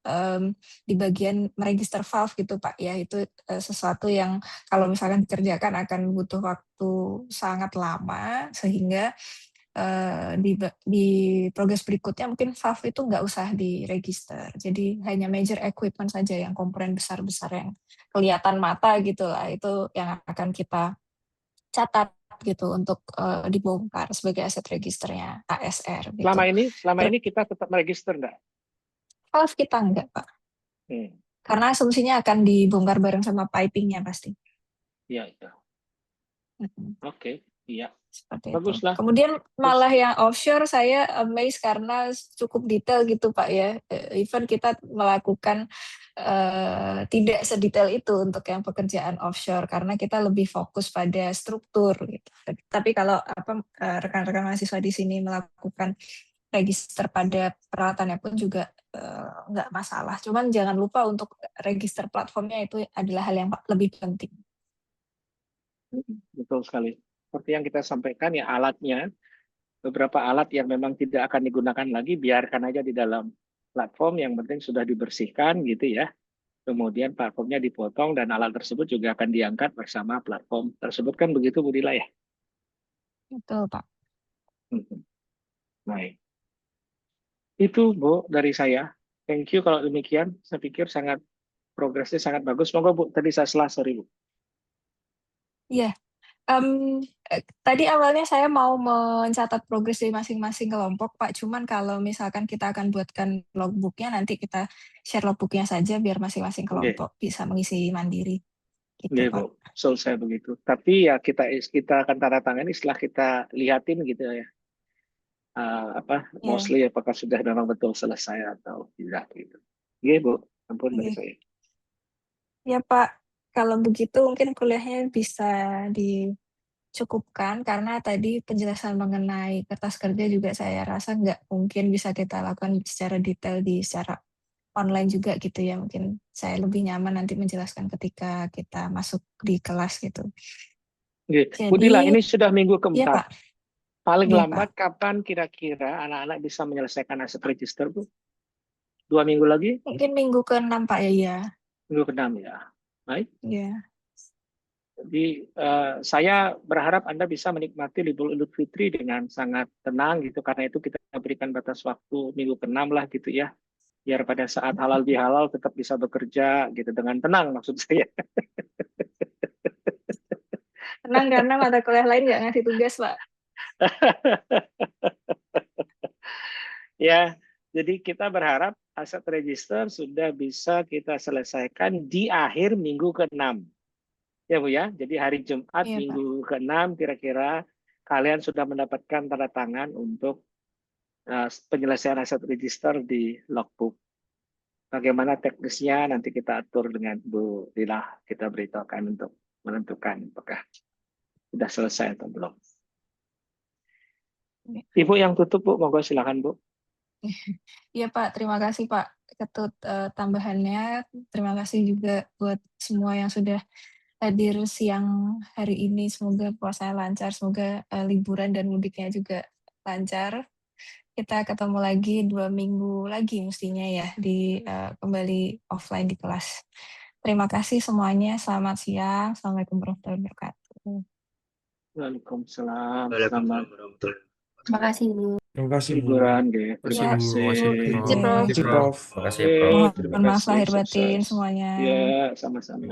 di bagian meregister valve gitu Pak ya. Itu sesuatu yang kalau misalkan dikerjakan akan butuh waktu sangat lama sehingga di progres berikutnya mungkin valve itu nggak usah diregister. Jadi hanya major equipment saja yang komponen besar-besar yang kelihatan mata gitu lah. Itu yang akan kita catat gitu untuk dibongkar sebagai aset registernya ASR gitu. Selama ini kita tetap meregister enggak? Valve kita enggak Pak. Karena asumsinya akan dibongkar bareng sama pipingnya pasti. Iya. Oke, iya. Seperti bagus itu. lah. Kemudian malah yang offshore saya amazed karena cukup detail gitu Pak ya. Even kita melakukan tidak sedetail itu untuk yang pekerjaan offshore karena kita lebih fokus pada struktur gitu. Tapi kalau rekan-rekan mahasiswa di sini melakukan register pada peralatannya pun juga nggak masalah. Cuman jangan lupa untuk register platformnya itu adalah hal yang lebih penting. Betul sekali. Seperti yang kita sampaikan ya alatnya, beberapa alat yang memang tidak akan digunakan lagi biarkan aja di dalam platform, yang penting sudah dibersihkan gitu ya. Kemudian platformnya dipotong dan alat tersebut juga akan diangkat bersama platform tersebut, kan begitu Bu Dila ya? Betul Pak. Baik. Itu Bu dari saya. Thank you kalau demikian. Saya pikir progresnya sangat bagus. Monggo Bu, tadi saya sorry Bu. Iya. Tadi awalnya saya mau mencatat progres dari masing-masing kelompok Pak, cuman kalau misalkan kita akan buatkan logbooknya, nanti kita share logbooknya saja biar masing-masing kelompok bisa mengisi mandiri. Gitu Pak. Bu, selesai begitu. Tapi ya kita akan tanda tangan setelah kita lihatin gitu ya. Mostly apakah sudah memang betul selesai atau tidak gitu. Iya Bu, ampun dari saya. Ya Pak, kalau begitu mungkin kuliahnya bisa dicukupkan karena tadi penjelasan mengenai kertas kerja juga saya rasa nggak mungkin bisa kita lakukan secara detail secara online juga gitu ya. Mungkin saya lebih nyaman nanti menjelaskan ketika kita masuk di kelas gitu. Bu Dila, ini sudah minggu keempat. Iya, Pak. Paling lambat kapan kira-kira anak-anak bisa menyelesaikan aset register Bu? 2 minggu lagi? Mungkin minggu ke-6 Pak ya. Minggu ke-6 ya. Baik. Iya. Jadi saya berharap Anda bisa menikmati libur Idul Fitri dengan sangat tenang gitu, karena itu kita berikan batas waktu minggu ke-6 lah gitu ya. Biar pada saat halal bihalal tetap bisa bekerja gitu dengan tenang maksud saya. Tenang karena mata kuliah lain nggak ngasih tugas Pak. Ya, jadi kita berharap aset register sudah bisa kita selesaikan di akhir minggu ke-6. Ya Bu ya, jadi hari Jumat minggu ke-6 kira-kira kalian sudah mendapatkan tanda tangan untuk penyelesaian aset register di logbook. Bagaimana teknisnya nanti kita atur dengan Bu Dila, kita beritahukan untuk menentukan apakah sudah selesai atau belum. Ibu yang tutup Bu, monggo silakan Bu. Iya Pak, terima kasih Pak Ketut tambahannya. Terima kasih juga buat semua yang sudah hadir siang hari ini. Semoga puasanya lancar, semoga liburan dan mudiknya juga lancar. Kita ketemu lagi 2 minggu lagi mestinya ya di kembali offline di kelas. Terima kasih semuanya. Selamat siang. Assalamualaikum warahmatullahi wabarakatuh. Waalaikumsalam. Terima kasih Bu. Terima kasih Bu. Liburan, Terima kasih Prof. Terima kasih Prof. Mohon maaf lahir batin semuanya. Ya, sama-sama.